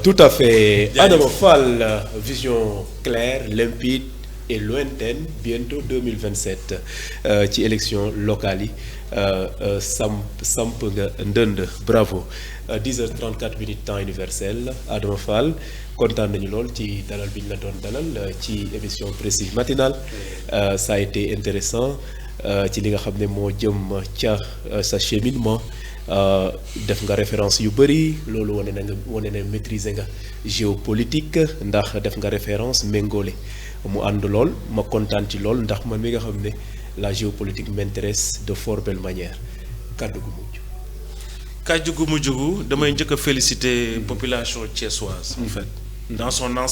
Tout à fait. Adama Fall, vision claire, limpide et lointaine bientôt 2027 ci élection locale yi samp nga ndënd bravo. 10h34 minutes temps universel Adama Fall kontaan nañu lool ci dalal bi ñu la doon dalal ci émission Prestige matinale ça a été intéressant ci li nga xam ne moo jëm ca sa cheminement def nga référence yu bëri loolu wane na maîtriser nga géopolitique ndax def nga référence méngóole mu ànd lool ma kontaan ci lool ndax man mi nga xam ne la géopolitique m'intéresse de fort belle manière kàddu gu mujj. kàddu gu mujj damay njëkk a féliciter population thiessoise en fait dans son ensemble.